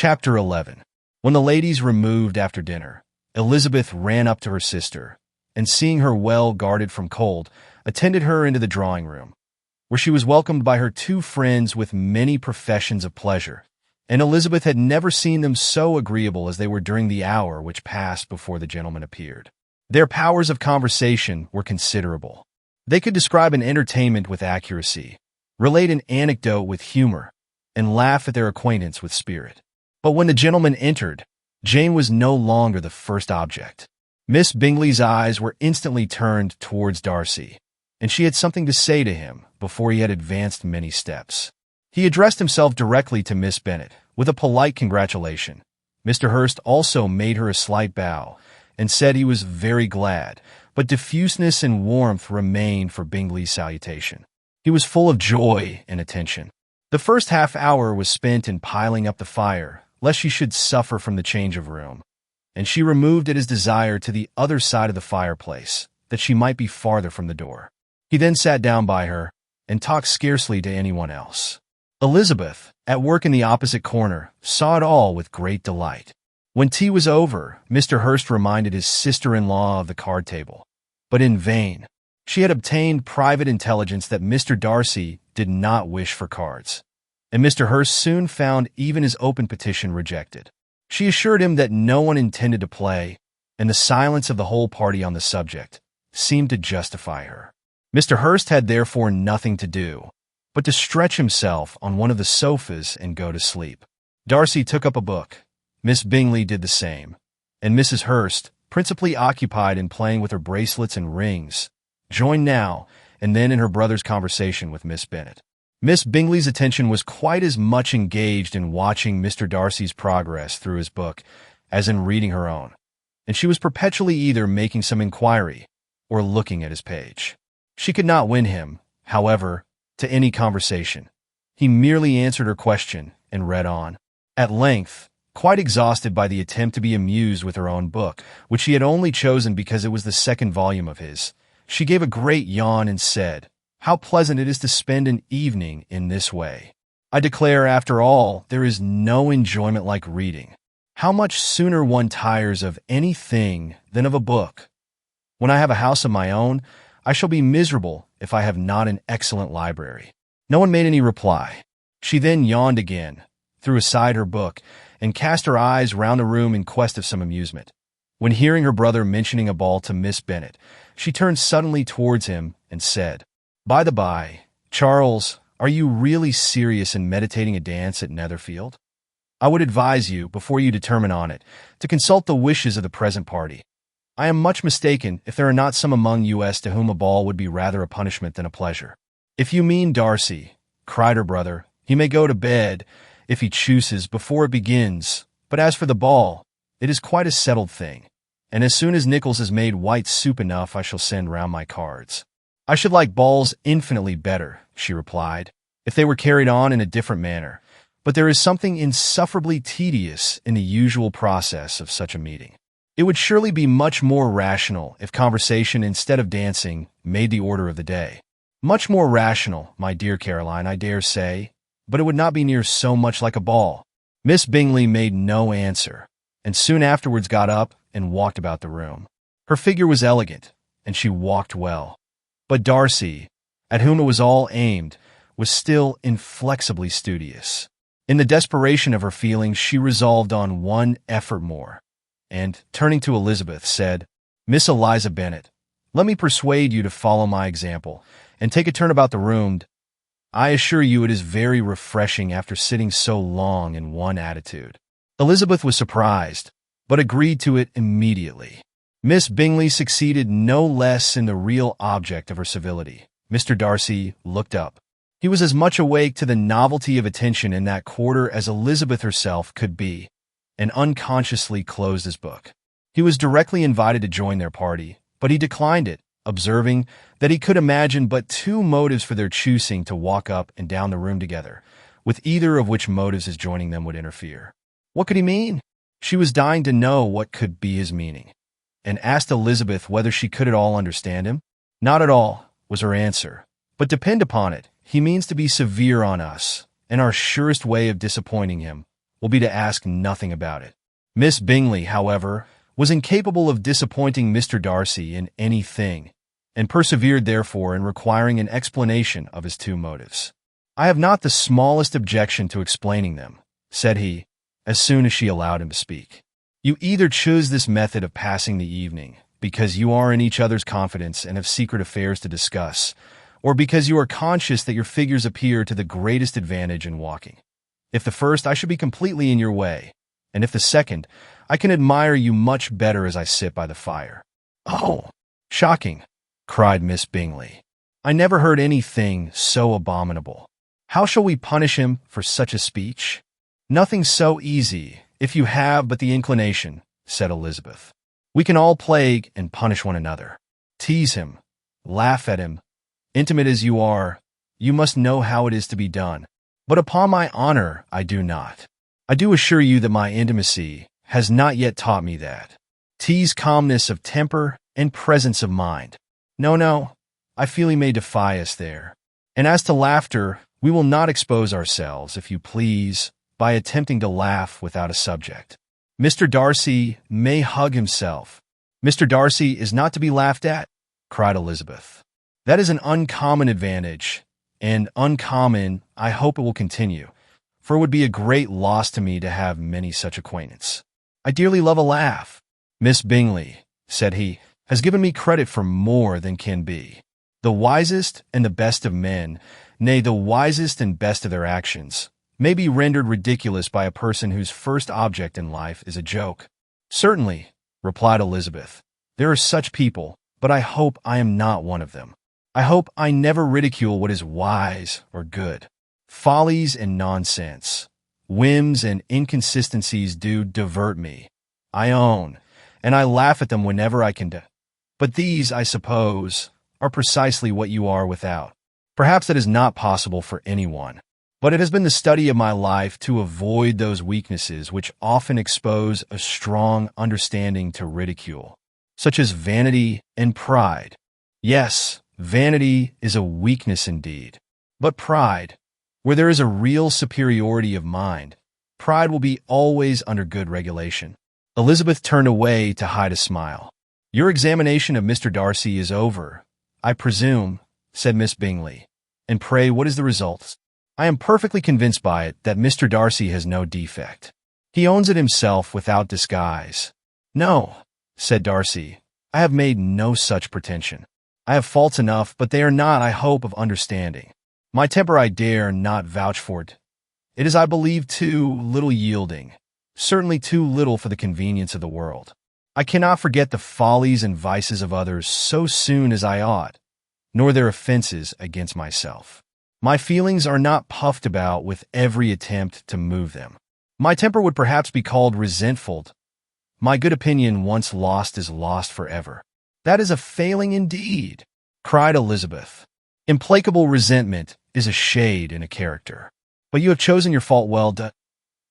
Chapter 11. When the ladies removed after dinner, Elizabeth ran up to her sister, and seeing her well guarded from cold, attended her into the drawing room, where she was welcomed by her two friends with many professions of pleasure, and Elizabeth had never seen them so agreeable as they were during the hour which passed before the gentlemen appeared. Their powers of conversation were considerable. They could describe an entertainment with accuracy, relate an anecdote with humor, and laugh at their acquaintance with spirit. But when the gentlemen entered, Jane was no longer the first object. Miss Bingley's eyes were instantly turned towards Darcy, and she had something to say to him before he had advanced many steps. He addressed himself directly to Miss Bennet, with a polite congratulation. Mr. Hurst also made her a slight bow, and said he was very glad, but diffuseness and warmth remained for Bingley's salutation. He was full of joy and attention. The first half hour was spent in piling up the fire, lest she should suffer from the change of room, and she removed at his desire to the other side of the fireplace, that she might be farther from the door. He then sat down by her, and talked scarcely to anyone else. Elizabeth, at work in the opposite corner, saw it all with great delight. When tea was over, Mr. Hurst reminded his sister-in-law of the card table, but in vain. She had obtained private intelligence that Mr. Darcy did not wish for cards, and Mr. Hurst soon found even his open petition rejected. She assured him that no one intended to play, and the silence of the whole party on the subject seemed to justify her. Mr. Hurst had therefore nothing to do but to stretch himself on one of the sofas and go to sleep. Darcy took up a book. Miss Bingley did the same, and Mrs. Hurst, principally occupied in playing with her bracelets and rings, joined now and then in her brother's conversation with Miss Bennet. Miss Bingley's attention was quite as much engaged in watching Mr. Darcy's progress through his book as in reading her own, and she was perpetually either making some inquiry or looking at his page. She could not win him, however, to any conversation. He merely answered her question and read on. At length, quite exhausted by the attempt to be amused with her own book, which she had only chosen because it was the second volume of his, she gave a great yawn and said, "How pleasant it is to spend an evening in this way. I declare, after all, there is no enjoyment like reading. How much sooner one tires of anything than of a book. When I have a house of my own, I shall be miserable if I have not an excellent library." No one made any reply. She then yawned again, threw aside her book, and cast her eyes round the room in quest of some amusement. When hearing her brother mentioning a ball to Miss Bennet, she turned suddenly towards him and said, "By the by, Charles, are you really serious in meditating a dance at Netherfield? I would advise you, before you determine on it, to consult the wishes of the present party. I am much mistaken if there are not some among us to whom a ball would be rather a punishment than a pleasure." "If you mean Darcy," cried her brother, "he may go to bed, if he chooses, before it begins. But as for the ball, it is quite a settled thing, and as soon as Nicholas has made white soup enough, I shall send round my cards." "I should like balls infinitely better," she replied, "if they were carried on in a different manner, but there is something insufferably tedious in the usual process of such a meeting. It would surely be much more rational if conversation, instead of dancing, made the order of the day." "Much more rational, my dear Caroline, I dare say, but it would not be near so much like a ball." Miss Bingley made no answer, and soon afterwards got up and walked about the room. Her figure was elegant, and she walked well. But Darcy, at whom it was all aimed, was still inflexibly studious. In the desperation of her feelings, she resolved on one effort more, and, turning to Elizabeth, said, "Miss Eliza Bennet, let me persuade you to follow my example, and take a turn about the room. I assure you it is very refreshing after sitting so long in one attitude." Elizabeth was surprised, but agreed to it immediately. Miss Bingley succeeded no less in the real object of her civility. Mr. Darcy looked up. He was as much awake to the novelty of attention in that quarter as Elizabeth herself could be, and unconsciously closed his book. He was directly invited to join their party, but he declined it, observing that he could imagine but two motives for their choosing to walk up and down the room together, with either of which motives his joining them would interfere. What could he mean? She was dying to know what could be his meaning, and asked Elizabeth whether she could at all understand him. "Not at all," was her answer, "but depend upon it, he means to be severe on us, and our surest way of disappointing him will be to ask nothing about it. Miss Bingley, however, was incapable of disappointing Mr. Darcy in anything, and persevered therefore in requiring an explanation of his two motives. "I have not the smallest objection to explaining them," said he, as soon as she allowed him to speak. "You either choose this method of passing the evening because you are in each other's confidence and have secret affairs to discuss, or because you are conscious that your figures appear to the greatest advantage in walking. If the first, I should be completely in your way, and if the second, I can admire you much better as I sit by the fire." "Oh, shocking!" cried Miss Bingley. "I never heard anything so abominable. How shall we punish him for such a speech?" "Nothing so easy, if you have but the inclination," said Elizabeth. "We can all plague and punish one another. Tease him, laugh at him. Intimate as you are, you must know how it is to be done. But upon my honor, I do not. I do assure you that my intimacy has not yet taught me that. Tease calmness of temper and presence of mind. No, I feel he may defy us there. And as to laughter, we will not expose ourselves, if you please, by attempting to laugh without a subject. Mr. Darcy may hug himself." "Mr. Darcy is not to be laughed at," cried Elizabeth. "That is an uncommon advantage, and uncommon I hope it will continue, for it would be a great loss to me to have many such acquaintance. I dearly love a laugh. Miss Bingley," said he, "has given me credit for more than can be. The wisest and the best of men, nay, the wisest and best of their actions, may be rendered ridiculous by a person whose first object in life is a joke." "Certainly," replied Elizabeth, "there are such people, but I hope I am not one of them. I hope I never ridicule what is wise or good. Follies and nonsense, whims and inconsistencies do divert me, I own, and I laugh at them whenever I can. But these, I suppose, are precisely what you are without. Perhaps that is not possible for anyone, but it has been the study of my life to avoid those weaknesses which often expose a strong understanding to ridicule, such as vanity and pride. Yes, vanity is a weakness indeed, but pride, where there is a real superiority of mind, pride will be always under good regulation." Elizabeth turned away to hide a smile. "Your examination of Mr. Darcy is over, I presume," said Miss Bingley. "And pray, what is the result?" "I am perfectly convinced by it that Mr. Darcy has no defect. He owns it himself without disguise." "No," said Darcy, "I have made no such pretension. I have faults enough, but they are not, I hope, of understanding. My temper I dare not vouch for it. It is, I believe, too little yielding, certainly too little for the convenience of the world. I cannot forget the follies and vices of others so soon as I ought, nor their offenses against myself. My feelings are not puffed about with every attempt to move them. My temper would perhaps be called resentful. My good opinion once lost is lost forever." "That is a failing indeed," cried Elizabeth. "Implacable resentment is a shade in a character. But you have chosen your fault well done.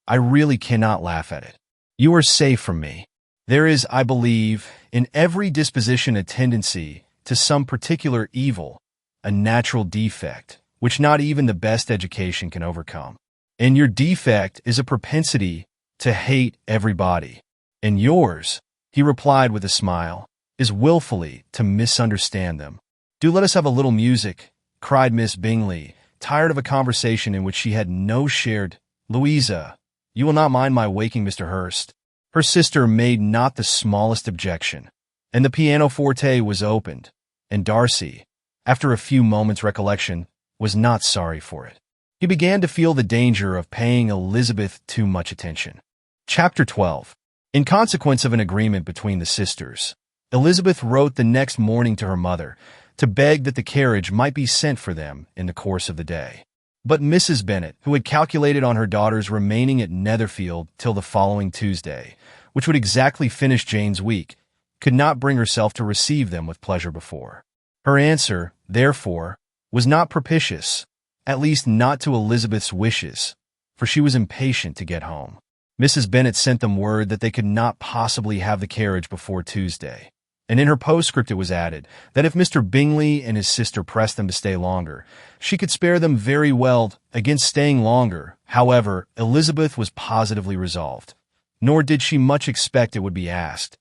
I really cannot laugh at it. You are safe from me. There is, I believe, in every disposition a tendency to some particular evil, a natural defect, which not even the best education can overcome. And your defect is a propensity to hate everybody. And yours," he replied with a smile, "is willfully to misunderstand them." "Do let us have a little music," cried Miss Bingley, tired of a conversation in which she had no share. "Louisa, you will not mind my waking Mr. Hurst?" Her sister made not the smallest objection, and the pianoforte was opened, and Darcy, after a few moments' recollection, was not sorry for it. He began to feel the danger of paying Elizabeth too much attention. Chapter 12. In consequence of an agreement between the sisters, Elizabeth wrote the next morning to her mother to beg that the carriage might be sent for them in the course of the day. But Mrs. Bennet, who had calculated on her daughters remaining at Netherfield till the following Tuesday, which would exactly finish Jane's week, could not bring herself to receive them with pleasure before. Her answer, therefore, was not propitious, at least not to Elizabeth's wishes, for she was impatient to get home. Mrs. Bennet sent them word that they could not possibly have the carriage before Tuesday, And in her postscript it was added that if Mr. Bingley and his sister pressed them to stay longer, she could spare them very well against staying longer. However, Elizabeth was positively resolved, nor did she much expect it would be asked,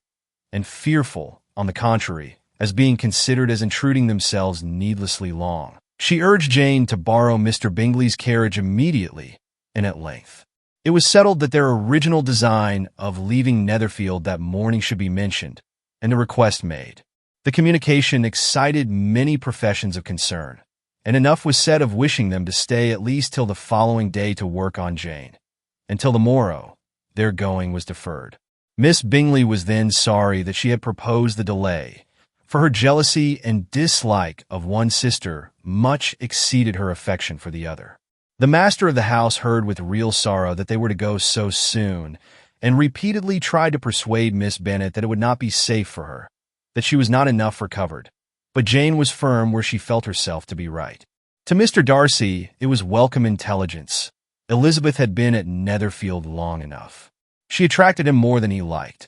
and fearful, on the contrary, as being considered as intruding themselves needlessly long. She urged Jane to borrow Mr. Bingley's carriage immediately, and at length. It was settled that their original design of leaving Netherfield that morning should be mentioned, and the request made. The communication excited many professions of concern, and enough was said of wishing them to stay at least till the following day to work on Jane. Until the morrow, their going was deferred. Miss Bingley was then sorry that she had proposed the delay, for her jealousy and dislike of one sister much exceeded her affection for the other. The master of the house heard with real sorrow that they were to go so soon, and repeatedly tried to persuade Miss Bennet that it would not be safe for her, that she was not enough recovered. But Jane was firm where she felt herself to be right. To Mr. Darcy, it was welcome intelligence. Elizabeth had been at Netherfield long enough. She attracted him more than he liked,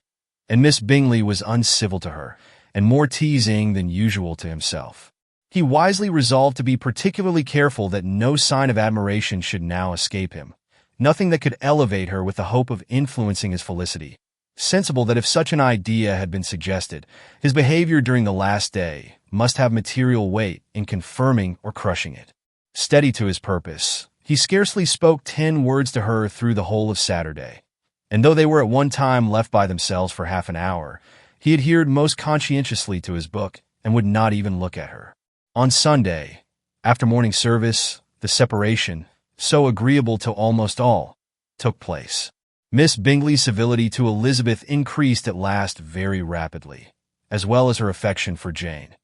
and Miss Bingley was uncivil to her, and more teasing than usual to himself. He wisely resolved to be particularly careful that no sign of admiration should now escape him, nothing that could elevate her with the hope of influencing his felicity, sensible that if such an idea had been suggested, his behavior during the last day must have material weight in confirming or crushing it. Steady to his purpose, he scarcely spoke 10 words to her through the whole of Saturday, and though they were at one time left by themselves for half an hour, he adhered most conscientiously to his book and would not even look at her. On Sunday, after morning service, the separation, so agreeable to almost all, took place. Miss Bingley's civility to Elizabeth increased at last very rapidly, as well as her affection for Jane.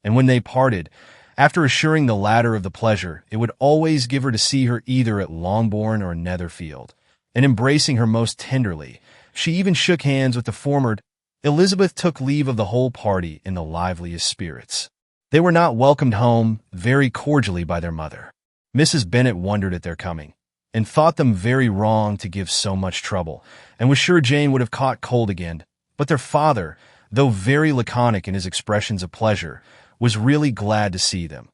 And when they parted, after assuring the latter of the pleasure it would always give her to see her either at Longbourn or Netherfield, and embracing her most tenderly, she even shook hands with the former, Elizabeth took leave of the whole party in the liveliest spirits. They were not welcomed home very cordially by their mother. Mrs. Bennet wondered at their coming, and thought them very wrong to give so much trouble, and was sure Jane would have caught cold again. But their father, though very laconic in his expressions of pleasure, was really glad to see them.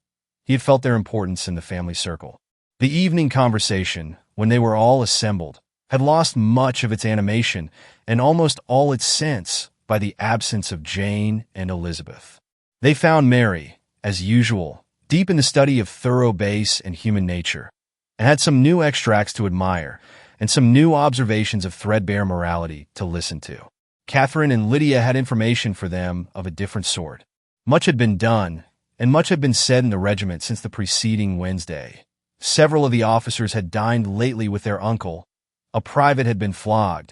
He had felt their importance in the family circle. The evening conversation, when they were all assembled, had lost much of its animation and almost all its sense by the absence of Jane and Elizabeth. They found Mary, as usual, deep in the study of thorough base and human nature, and had some new extracts to admire, and some new observations of threadbare morality to listen to. Catherine and Lydia had information for them of a different sort. Much had been done, and much had been said in the regiment since the preceding Wednesday. Several of the officers had dined lately with their uncle, a private had been flogged,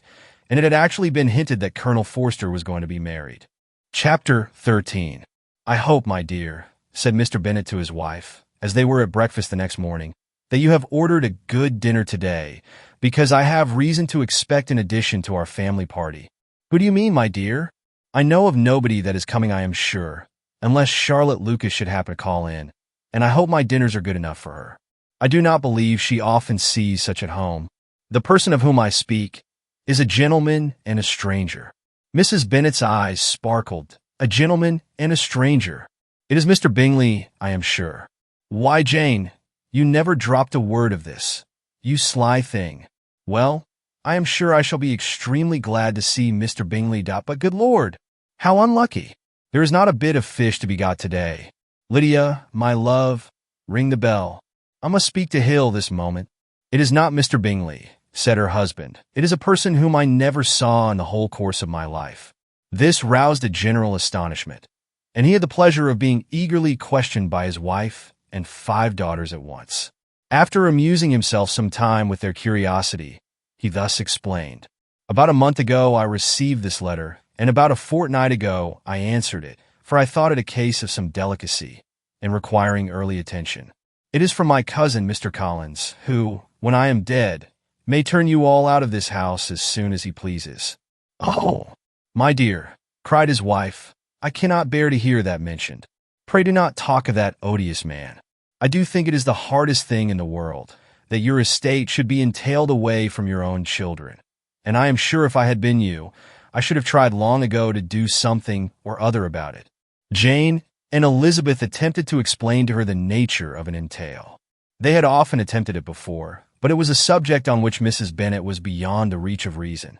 and it had actually been hinted that Colonel Forster was going to be married. Chapter 13. "I hope, my dear," said Mr. Bennet to his wife, as they were at breakfast the next morning, "that you have ordered a good dinner today, because I have reason to expect an addition to our family party." "Who do you mean, my dear?" "I know of nobody that is coming, I am sure, unless Charlotte Lucas should happen to call in, and I hope my dinners are good enough for her. I do not believe she often sees such at home. The person of whom I speak is a gentleman and a stranger." Mrs. Bennet's eyes sparkled. "A gentleman and a stranger. It is Mr. Bingley, I am sure." "Why, Jane, you never dropped a word of this, you sly thing. Well, I am sure I shall be extremely glad to see Mr. Bingley. But good Lord, how unlucky! There is not a bit of fish to be got today. Lydia, my love, ring the bell. I must speak to Hill this moment." "It is not Mr. Bingley," said her husband. "It is a person whom I never saw in the whole course of my life." This roused a general astonishment, and he had the pleasure of being eagerly questioned by his wife and 5 daughters at once. After amusing himself some time with their curiosity, he thus explained. "About a month ago I received this letter, and about a fortnight ago I answered it, for I thought it a case of some delicacy, and requiring early attention. It is from my cousin, Mr. Collins, who, when I am dead, may turn you all out of this house as soon as he pleases." "Oh, my dear," cried his wife, "I cannot bear to hear that mentioned. Pray do not talk of that odious man. I do think it is the hardest thing in the world, that your estate should be entailed away from your own children, and I am sure if I had been you, I should have tried long ago to do something or other about it. Jane and Elizabeth attempted to explain to her the nature of an entail. They had often attempted it before, but it was a subject on which Mrs. Bennet was beyond the reach of reason,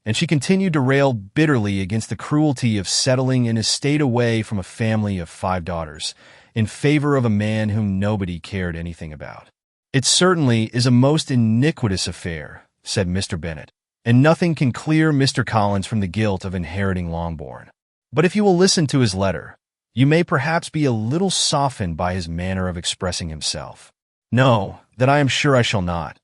and she continued to rail bitterly against the cruelty of settling an estate away from a family of 5 daughters in favor of a man whom nobody cared anything about. "It certainly is a most iniquitous affair," said Mr. Bennet, "and nothing can clear Mr. Collins from the guilt of inheriting Longbourn. But if you will listen to his letter, you may perhaps be a little softened by his manner of expressing himself." "No, that I am sure I shall not.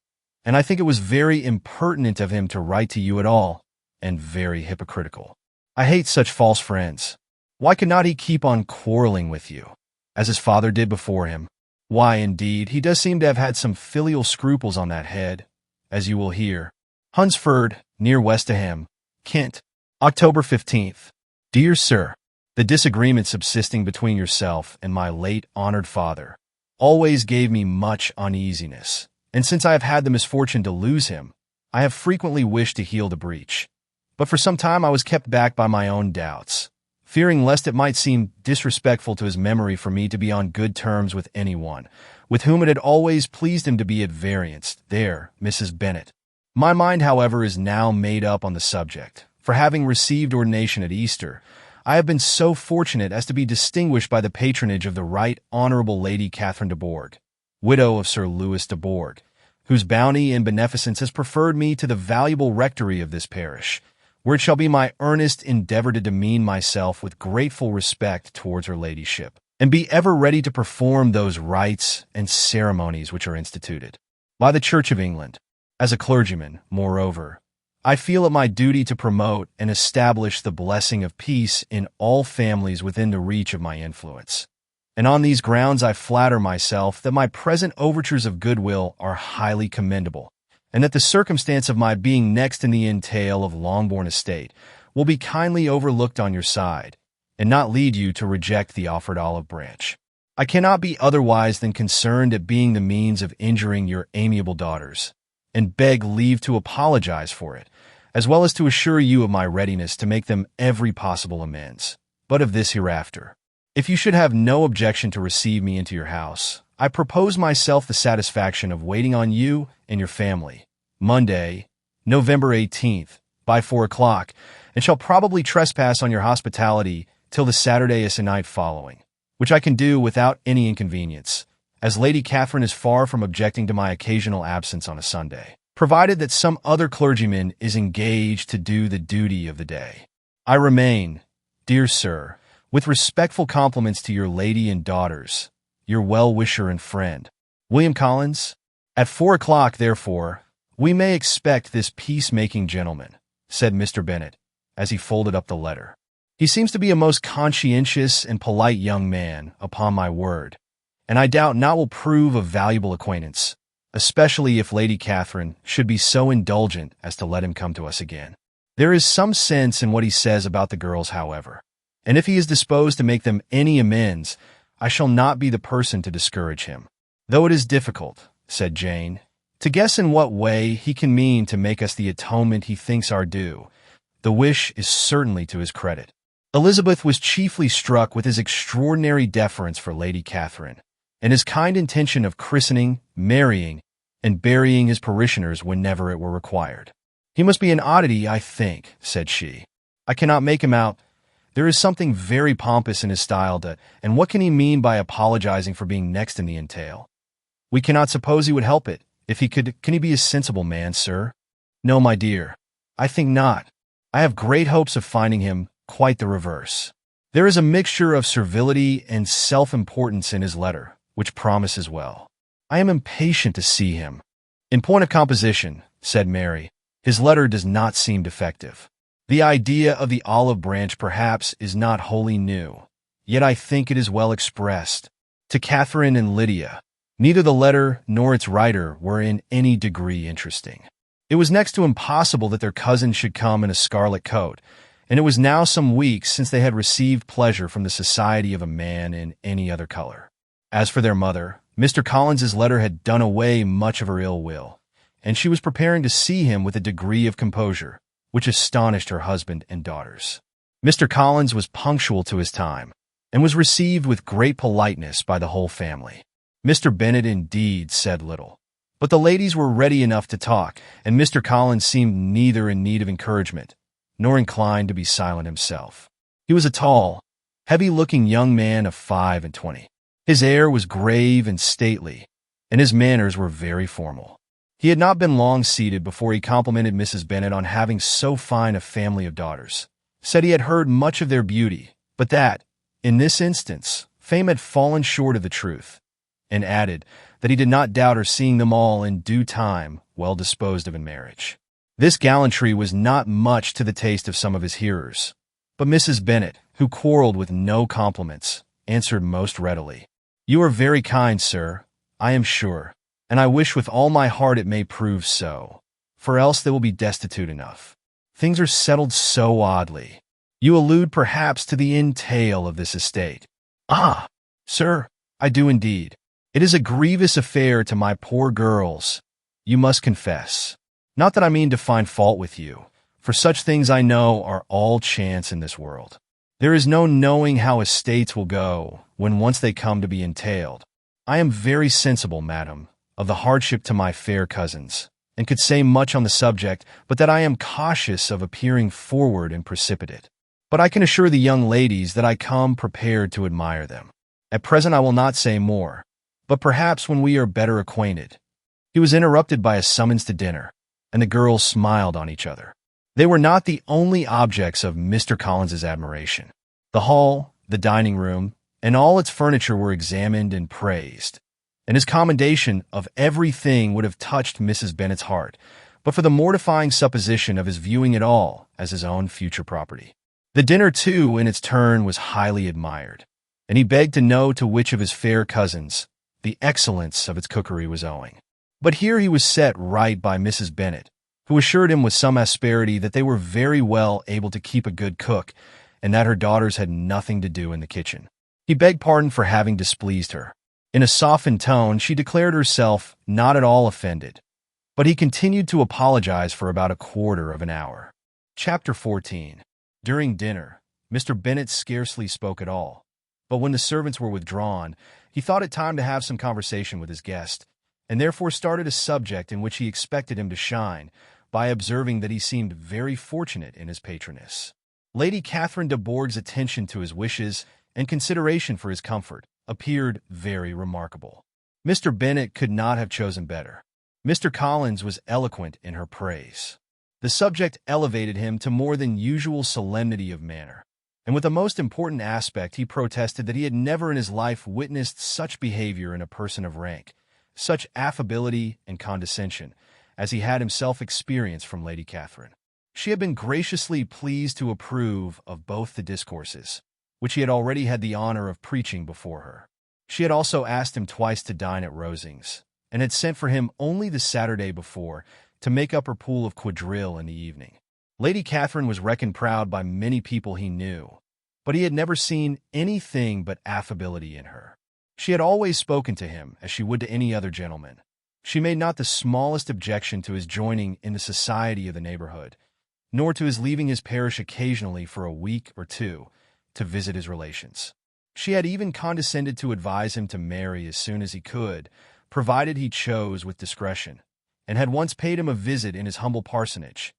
And I think it was very impertinent of him to write to you at all, and very hypocritical. I hate such false friends. Why could not he keep on quarreling with you, as his father did before him? Why, indeed, he does seem to have had some filial scruples on that head, as you will hear. Hunsford, near Westerham, Kent, October 15th. Dear Sir, the disagreement subsisting between yourself and my late honored father always gave me much uneasiness, and since I have had the misfortune to lose him, I have frequently wished to heal the breach. But for some time I was kept back by my own doubts, fearing lest it might seem disrespectful to his memory for me to be on good terms with anyone, with whom it had always pleased him to be at variance. There, Mrs. Bennet. My mind, however, is now made up on the subject, for having received ordination at Easter, I have been so fortunate as to be distinguished by the patronage of the Right Honourable Lady Catherine de Bourgh, widow of Sir Louis de Bourgh, whose bounty and beneficence has preferred me to the valuable rectory of this parish, where it shall be my earnest endeavour to demean myself with grateful respect towards her ladyship, and be ever ready to perform those rites and ceremonies which are instituted by the Church of England. As a clergyman, moreover, I feel it my duty to promote and establish the blessing of peace in all families within the reach of my influence. And on these grounds I flatter myself that my present overtures of goodwill are highly commendable, and that the circumstance of my being next in the entail of Longbourn estate will be kindly overlooked on your side, and not lead you to reject the offered olive branch. I cannot be otherwise than concerned at being the means of injuring your amiable daughters, and beg leave to apologize for it, as well as to assure you of my readiness to make them every possible amends. But of this hereafter. If you should have no objection to receive me into your house, I propose myself the satisfaction of waiting on you and your family, Monday, November 18th, by 4 o'clock, and shall probably trespass on your hospitality till the Saturday se'nnight following, which I can do without any inconvenience, as Lady Catherine is far from objecting to my occasional absence on a Sunday, provided that some other clergyman is engaged to do the duty of the day. I remain, dear sir, with respectful compliments to your lady and daughters, your well-wisher and friend, William Collins. At 4 o'clock, therefore, we may expect this peacemaking gentleman, said Mr. Bennet, as he folded up the letter. He seems to be a most conscientious and polite young man, upon my word, and I doubt not will prove a valuable acquaintance, especially if Lady Catherine should be so indulgent as to let him come to us again. There is some sense in what he says about the girls, however, and if he is disposed to make them any amends, I shall not be the person to discourage him. Though it is difficult, said Jane, to guess in what way he can mean to make us the atonement he thinks our due, the wish is certainly to his credit. Elizabeth was chiefly struck with his extraordinary deference for Lady Catherine, and his kind intention of christening, marrying, and burying his parishioners whenever it were required. He must be an oddity, I think, said she. I cannot make him out. There is something very pompous in his style, and what can he mean by apologizing for being next in the entail? We cannot suppose he would help it. If he could, can he be a sensible man, sir? No, my dear, I think not. I have great hopes of finding him quite the reverse. There is a mixture of servility and self-importance in his letter, which promises well. I am impatient to see him. In point of composition, said Mary, his letter does not seem defective. The idea of the olive branch perhaps is not wholly new, yet I think it is well expressed. To Catherine and Lydia, neither the letter nor its writer were in any degree interesting. It was next to impossible that their cousin should come in a scarlet coat, and it was now some weeks since they had received pleasure from the society of a man in any other color. As for their mother, Mr. Collins's letter had done away much of her ill will, and she was preparing to see him with a degree of composure, which astonished her husband and daughters. Mr. Collins was punctual to his time, and was received with great politeness by the whole family. Mr. Bennet indeed said little, but the ladies were ready enough to talk, and Mr. Collins seemed neither in need of encouragement, nor inclined to be silent himself. He was a tall, heavy-looking young man of 25. His air was grave and stately, and his manners were very formal. He had not been long seated before he complimented Mrs. Bennet on having so fine a family of daughters, said he had heard much of their beauty, but that, in this instance, fame had fallen short of the truth, and added that he did not doubt her seeing them all in due time well disposed of in marriage. This gallantry was not much to the taste of some of his hearers, but Mrs. Bennet, who quarreled with no compliments, answered most readily, "You are very kind, sir, I am sure, and I wish with all my heart it may prove so, for else they will be destitute enough. Things are settled so oddly. You allude perhaps to the entail of this estate." "Ah, sir, I do indeed. It is a grievous affair to my poor girls, you must confess. Not that I mean to find fault with you, for such things I know are all chance in this world. There is no knowing how estates will go when once they come to be entailed. I am very sensible, madam, of the hardship to my fair cousins, and could say much on the subject, but that I am cautious of appearing forward and precipitate. But I can assure the young ladies that I come prepared to admire them. At present I will not say more, but perhaps when we are better acquainted." He was interrupted by a summons to dinner, and the girls smiled on each other. They were not the only objects of Mr. Collins's admiration. The hall, the dining room, and all its furniture were examined and praised, and his commendation of everything would have touched Mrs. Bennet's heart, but for the mortifying supposition of his viewing it all as his own future property. The dinner, too, in its turn, was highly admired, and he begged to know to which of his fair cousins the excellence of its cookery was owing. But here he was set right by Mrs. Bennet, who assured him with some asperity that they were very well able to keep a good cook, and that her daughters had nothing to do in the kitchen. He begged pardon for having displeased her. In a softened tone, she declared herself not at all offended, but he continued to apologize for about a quarter of an hour. Chapter 14. During dinner, Mr. Bennet scarcely spoke at all, but when the servants were withdrawn, he thought it time to have some conversation with his guest, and therefore started a subject in which he expected him to shine, by observing that he seemed very fortunate in his patroness. Lady Catherine de Bourgh's attention to his wishes and consideration for his comfort appeared very remarkable. Mr. Bennet could not have chosen better. Mr. Collins was eloquent in her praise. The subject elevated him to more than usual solemnity of manner, and with a most important aspect he protested that he had never in his life witnessed such behavior in a person of rank, such affability and condescension, as he had himself experienced from Lady Catherine. She had been graciously pleased to approve of both the discourses, which he had already had the honor of preaching before her. She had also asked him twice to dine at Rosings, and had sent for him only the Saturday before to make up her pool of quadrille in the evening. Lady Catherine was reckoned proud by many people he knew, but he had never seen anything but affability in her. She had always spoken to him as she would to any other gentleman. She made not the smallest objection to his joining in the society of the neighborhood, nor to his leaving his parish occasionally for a week or two to visit his relations. She had even condescended to advise him to marry as soon as he could, provided he chose with discretion, and had once paid him a visit in his humble parsonage,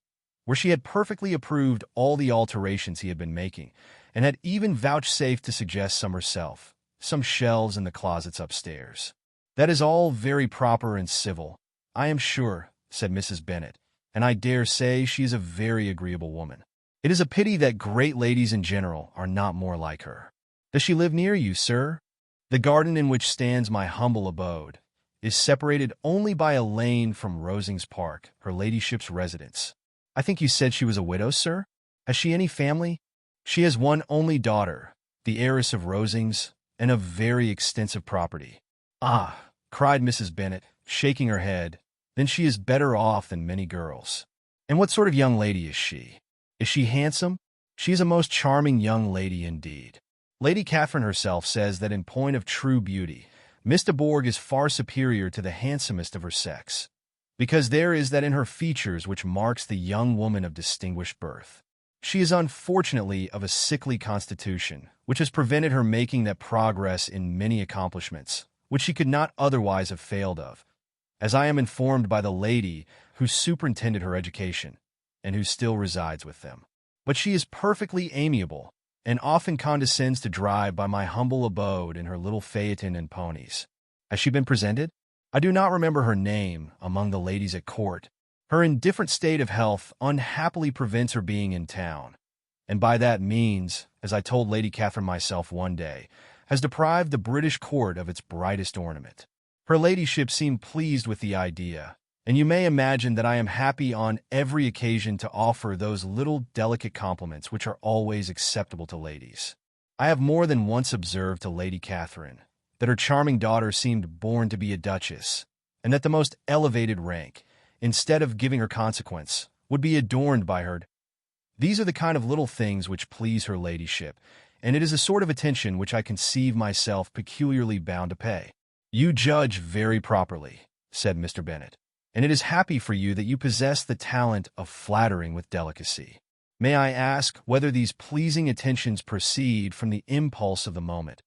where she had perfectly approved all the alterations he had been making, and had even vouchsafed to suggest some herself, some shelves in the closets upstairs. "That is all very proper and civil, I am sure," said Mrs. Bennet, "and I dare say she is a very agreeable woman. It is a pity that great ladies in general are not more like her. Does she live near you, sir? The garden in which stands my humble abode is separated only by a lane from Rosings Park, her ladyship's residence. I think you said she was a widow, sir? Has she any family?" "She has one only daughter, the heiress of Rosings, and of very extensive property." "Ah," cried Mrs. Bennet, shaking her head, "then she is better off than many girls. And what sort of young lady is she? Is she handsome?" "She is a most charming young lady indeed. Lady Catherine herself says that in point of true beauty, Miss de Bourgh is far superior to the handsomest of her sex. because there is that in her features which marks the young woman of distinguished birth. She is unfortunately of a sickly constitution, which has prevented her making that progress in many accomplishments, which she could not otherwise have failed of, as I am informed by the lady who superintended her education, and who still resides with them. But she is perfectly amiable, and often condescends to drive by my humble abode in her little phaeton and ponies. Has she been presented? I do not remember her name among the ladies at court. Her indifferent state of health unhappily prevents her being in town, and by that means, as I told Lady Catherine myself one day, has deprived the British court of its brightest ornament. Her ladyship seemed pleased with the idea, and you may imagine that I am happy on every occasion to offer those little delicate compliments which are always acceptable to ladies. I have more than once observed to Lady Catherine that her charming daughter seemed born to be a duchess, and that the most elevated rank, instead of giving her consequence, would be adorned by her. These are the kind of little things which please her ladyship, and it is a sort of attention which I conceive myself peculiarly bound to pay. You judge very properly, said Mr. Bennet, and it is happy for you that you possess the talent of flattering with delicacy. May I ask whether these pleasing attentions proceed from the impulse of the moment,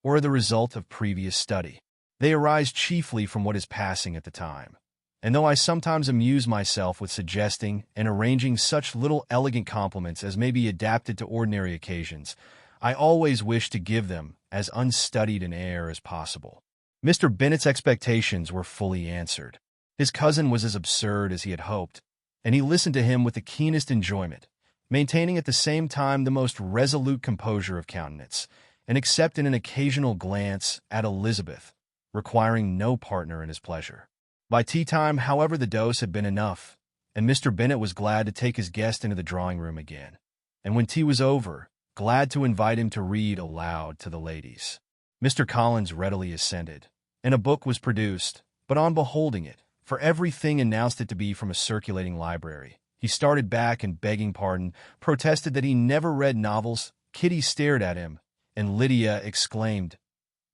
or are the result of previous study? They arise chiefly from what is passing at the time, and though I sometimes amuse myself with suggesting and arranging such little elegant compliments as may be adapted to ordinary occasions, I always wish to give them as unstudied an air as possible. Mr. Bennet's expectations were fully answered. His cousin was as absurd as he had hoped, and he listened to him with the keenest enjoyment, maintaining at the same time the most resolute composure of countenance, and except in an occasional glance at Elizabeth, requiring no partner in his pleasure. By tea-time, however, the dose had been enough, and Mr. Bennet was glad to take his guest into the drawing-room again, and when tea was over, glad to invite him to read aloud to the ladies. Mr. Collins readily assented, and a book was produced, but on beholding it, for everything announced it to be from a circulating library, he started back and, begging pardon, protested that he never read novels. Kitty stared at him, and Lydia exclaimed.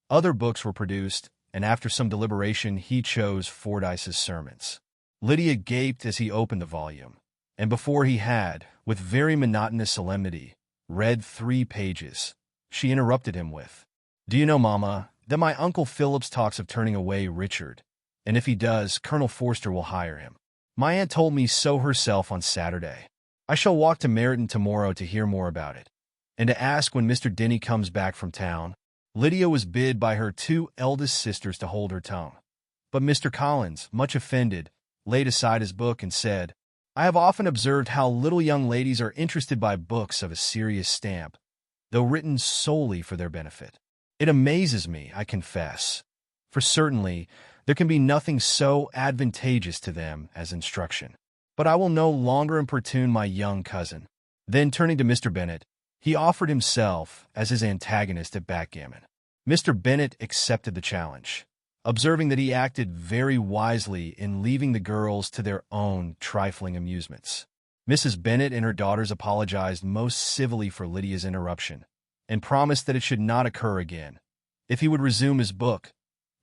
Other books were produced, and after some deliberation he chose Fordyce's Sermons. Lydia gaped as he opened the volume, and before he had, with very monotonous solemnity, read 3 pages, she interrupted him with, "Do you know, Mamma, that my Uncle Phillips talks of turning away Richard, and if he does, Colonel Forster will hire him. My aunt told me so herself on Saturday. I shall walk to Meryton tomorrow to hear more about it, and to ask when Mr. Denny comes back from town." Lydia was bid by her 2 eldest sisters to hold her tongue, but Mr. Collins, much offended, laid aside his book and said, "I have often observed how little young ladies are interested by books of a serious stamp, though written solely for their benefit. It amazes me, I confess, for certainly there can be nothing so advantageous to them as instruction. But I will no longer importune my young cousin." Then, turning to Mr. Bennet, he offered himself as his antagonist at backgammon. Mr. Bennet accepted the challenge, observing that he acted very wisely in leaving the girls to their own trifling amusements. Mrs. Bennet and her daughters apologized most civilly for Lydia's interruption, and promised that it should not occur again, if he would resume his book.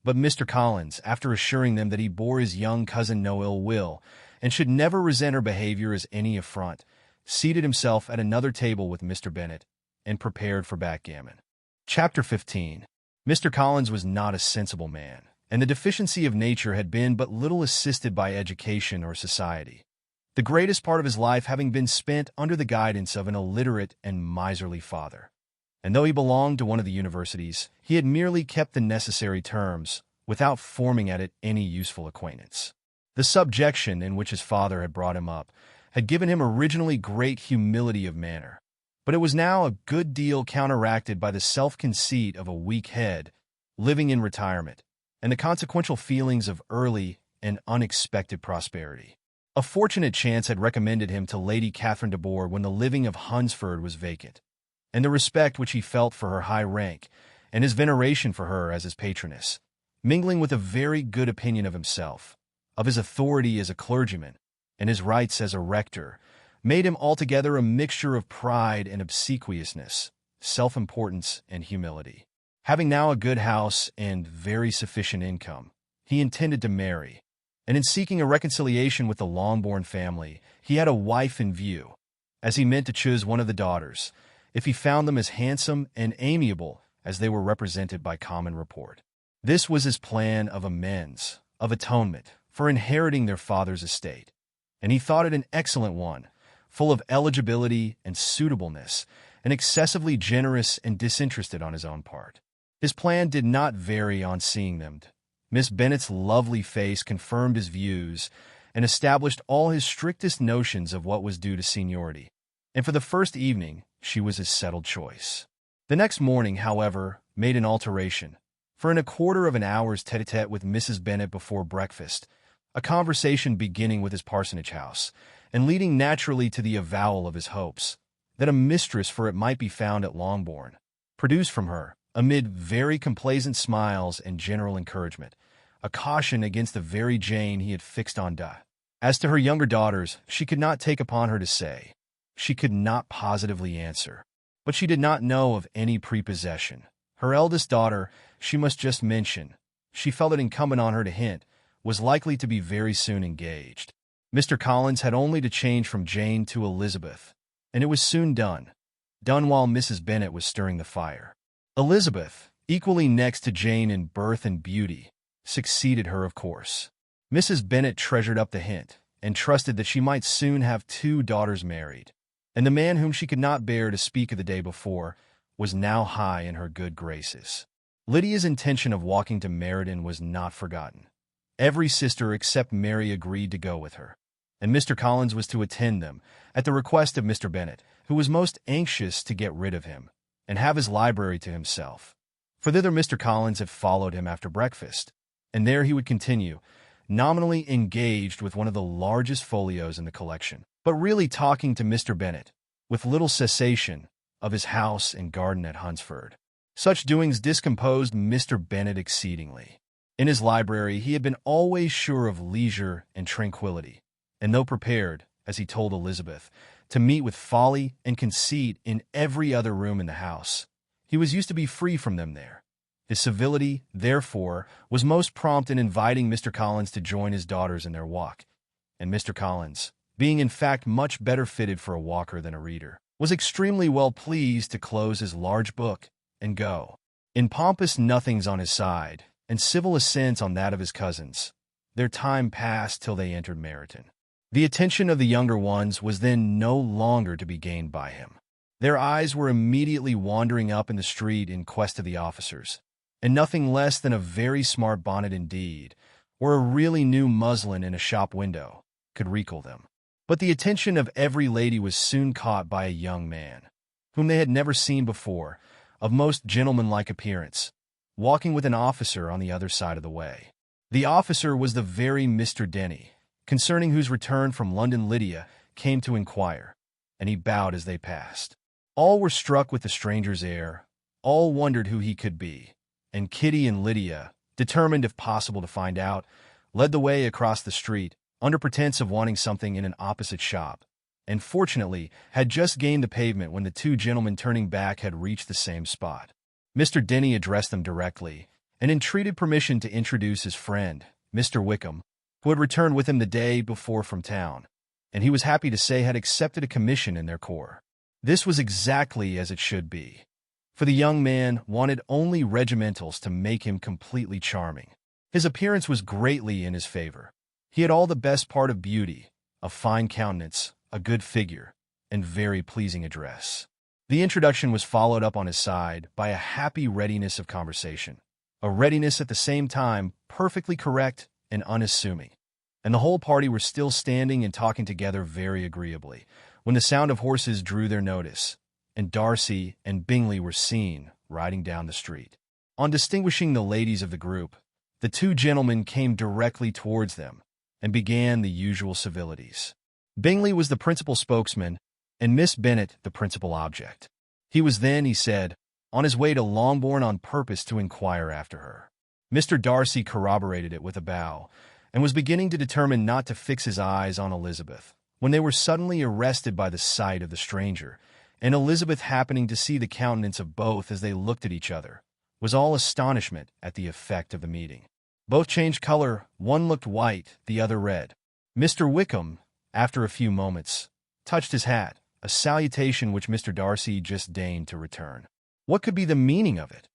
But Mr. Collins, after assuring them that he bore his young cousin no ill will, and should never resent her behavior as any affront, seated himself at another table with Mr. Bennet, and prepared for backgammon. Chapter 15. Mr. Collins was not a sensible man, and the deficiency of nature had been but little assisted by education or society, the greatest part of his life having been spent under the guidance of an illiterate and miserly father. And though he belonged to one of the universities, he had merely kept the necessary terms, without forming at it any useful acquaintance. The subjection in which his father had brought him up had given him originally great humility of manner, but it was now a good deal counteracted by the self-conceit of a weak head, living in retirement, and the consequential feelings of early and unexpected prosperity. A fortunate chance had recommended him to Lady Catherine de Bourgh when the living of Hunsford was vacant, and the respect which he felt for her high rank, and his veneration for her as his patroness, mingling with a very good opinion of himself, of his authority as a clergyman, and his rights as a rector, made him altogether a mixture of pride and obsequiousness, self-importance and humility. Having now a good house and very sufficient income, he intended to marry, and in seeking a reconciliation with the Longbourn family, he had a wife in view, as he meant to choose one of the daughters, if he found them as handsome and amiable as they were represented by common report. This was his plan of amends, of atonement, for inheriting their father's estate, and he thought it an excellent one, full of eligibility and suitableness, and excessively generous and disinterested on his own part. His plan did not vary on seeing them. Miss Bennet's lovely face confirmed his views and established all his strictest notions of what was due to seniority, and for the first evening she was his settled choice. The next morning, however, made an alteration, for in a quarter of an hour's tete-a-tete with Mrs. Bennet before breakfast, a conversation beginning with his parsonage house, and leading naturally to the avowal of his hopes, that a mistress for it might be found at Longbourn, produced from her, amid very complaisant smiles and general encouragement, a caution against the very Jane he had fixed on. As to her younger daughters, she could not take upon her to say. She could not positively answer. But she did not know of any prepossession. Her eldest daughter, she must just mention, she felt it incumbent on her to hint, was likely to be very soon engaged. Mr. Collins had only to change from Jane to Elizabeth, and it was soon done while Mrs. Bennet was stirring the fire. Elizabeth, equally next to Jane in birth and beauty, succeeded her, of course. Mrs. Bennet treasured up the hint, and trusted that she might soon have 2 daughters married, and the man whom she could not bear to speak of the day before was now high in her good graces. Lydia's intention of walking to Meriden was not forgotten. Every sister except Mary agreed to go with her, and Mr. Collins was to attend them, at the request of Mr. Bennet, who was most anxious to get rid of him, and have his library to himself. For thither Mr. Collins had followed him after breakfast, and there he would continue, nominally engaged with one of the largest folios in the collection, but really talking to Mr. Bennet, with little cessation, of his house and garden at Hunsford. Such doings discomposed Mr. Bennet exceedingly. In his library he had been always sure of leisure and tranquillity, and though prepared, as he told Elizabeth, to meet with folly and conceit in every other room in the house, he was used to be free from them there. His civility, therefore, was most prompt in inviting Mr. Collins to join his daughters in their walk, and Mr. Collins, being in fact much better fitted for a walker than a reader, was extremely well pleased to close his large book and go. In pompous nothings on his side, and civil assents on that of his cousins, their time passed till they entered Meryton. The attention of the younger ones was then no longer to be gained by him. Their eyes were immediately wandering up in the street in quest of the officers, and nothing less than a very smart bonnet indeed, or a really new muslin in a shop window, could recall them. But the attention of every lady was soon caught by a young man, whom they had never seen before, of most gentlemanlike appearance, walking with an officer on the other side of the way. The officer was the very Mr. Denny, concerning whose return from London Lydia came to inquire, and he bowed as they passed. All were struck with the stranger's air, all wondered who he could be, and Kitty and Lydia, determined if possible to find out, led the way across the street, under pretense of wanting something in an opposite shop, and fortunately had just gained the pavement when the 2 gentlemen turning back had reached the same spot. Mr. Denny addressed them directly, and entreated permission to introduce his friend, Mr. Wickham, who had returned with him the day before from town, and he was happy to say had accepted a commission in their corps. This was exactly as it should be, for the young man wanted only regimentals to make him completely charming. His appearance was greatly in his favor. He had all the best part of beauty, a fine countenance, a good figure, and very pleasing address. The introduction was followed up on his side by a happy readiness of conversation, a readiness at the same time perfectly correct and unassuming, and the whole party were still standing and talking together very agreeably, when the sound of horses drew their notice, and Darcy and Bingley were seen riding down the street. On distinguishing the ladies of the group, the 2 gentlemen came directly towards them, and began the usual civilities. Bingley was the principal spokesman, and Miss Bennet the principal object. He was then, he said, on his way to Longbourn on purpose to inquire after her. Mr. Darcy corroborated it with a bow, and was beginning to determine not to fix his eyes on Elizabeth, when they were suddenly arrested by the sight of the stranger, and Elizabeth, happening to see the countenance of both as they looked at each other, was all astonishment at the effect of the meeting. Both changed color, one looked white, the other red. Mr. Wickham, after a few moments, touched his hat, a salutation which Mr. Darcy just deigned to return. What could be the meaning of it?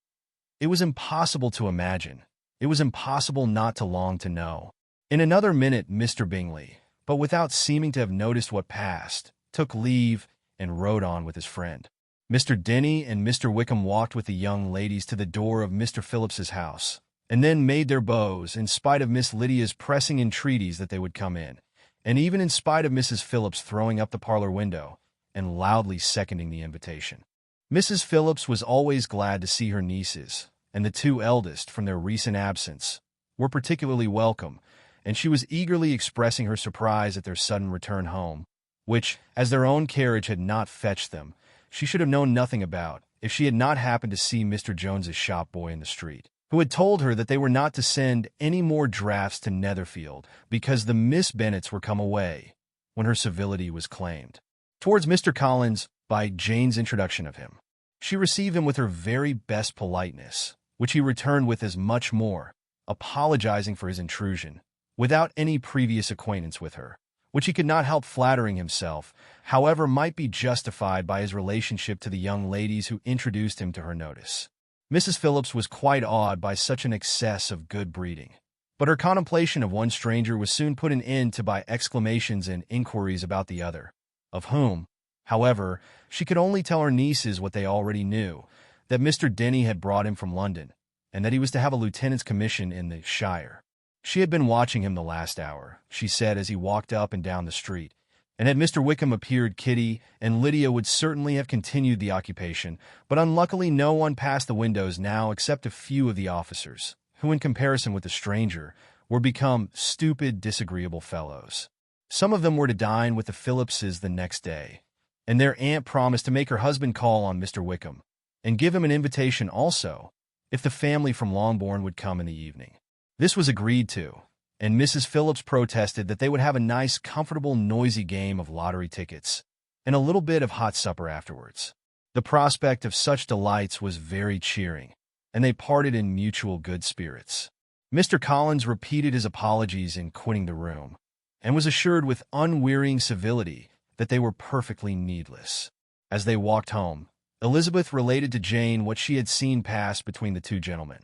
It was impossible to imagine. It was impossible not to long to know. In another minute, Mr. Bingley, but without seeming to have noticed what passed, took leave and rode on with his friend. Mr. Denny and Mr. Wickham walked with the young ladies to the door of Mr. Phillips's house, and then made their bows in spite of Miss Lydia's pressing entreaties that they would come in, and even in spite of Mrs. Phillips throwing up the parlor window and loudly seconding the invitation. Mrs. Phillips was always glad to see her nieces, and the two eldest, from their recent absence, were particularly welcome, and she was eagerly expressing her surprise at their sudden return home, which, as their own carriage had not fetched them, she should have known nothing about if she had not happened to see Mr. Jones's shop boy in the street, who had told her that they were not to send any more drafts to Netherfield because the Miss Bennets were come away, when her civility was claimed. Towards Mr. Collins, by Jane's introduction of him, she received him with her very best politeness, which he returned with as much more, apologizing for his intrusion, without any previous acquaintance with her, which he could not help flattering himself, however, might be justified by his relationship to the young ladies who introduced him to her notice. Mrs. Phillips was quite awed by such an excess of good breeding, but her contemplation of one stranger was soon put an end to by exclamations and inquiries about the other, of whom, however, she could only tell her nieces what they already knew, that Mr. Denny had brought him from London, and that he was to have a lieutenant's commission in the shire. She had been watching him the last hour, she said, as he walked up and down the street, and had Mr. Wickham appeared, Kitty and Lydia would certainly have continued the occupation, but unluckily no one passed the windows now except a few of the officers, who, in comparison with the stranger, were become stupid, disagreeable fellows. Some of them were to dine with the Phillipses the next day, and their aunt promised to make her husband call on Mr. Wickham, and give him an invitation also, if the family from Longbourn would come in the evening. This was agreed to, and Mrs. Phillips protested that they would have a nice, comfortable, noisy game of lottery tickets, and a little bit of hot supper afterwards. The prospect of such delights was very cheering, and they parted in mutual good spirits. Mr. Collins repeated his apologies in quitting the room, and was assured with unwearying civility that they were perfectly needless. As they walked home, Elizabeth related to Jane what she had seen pass between the two gentlemen.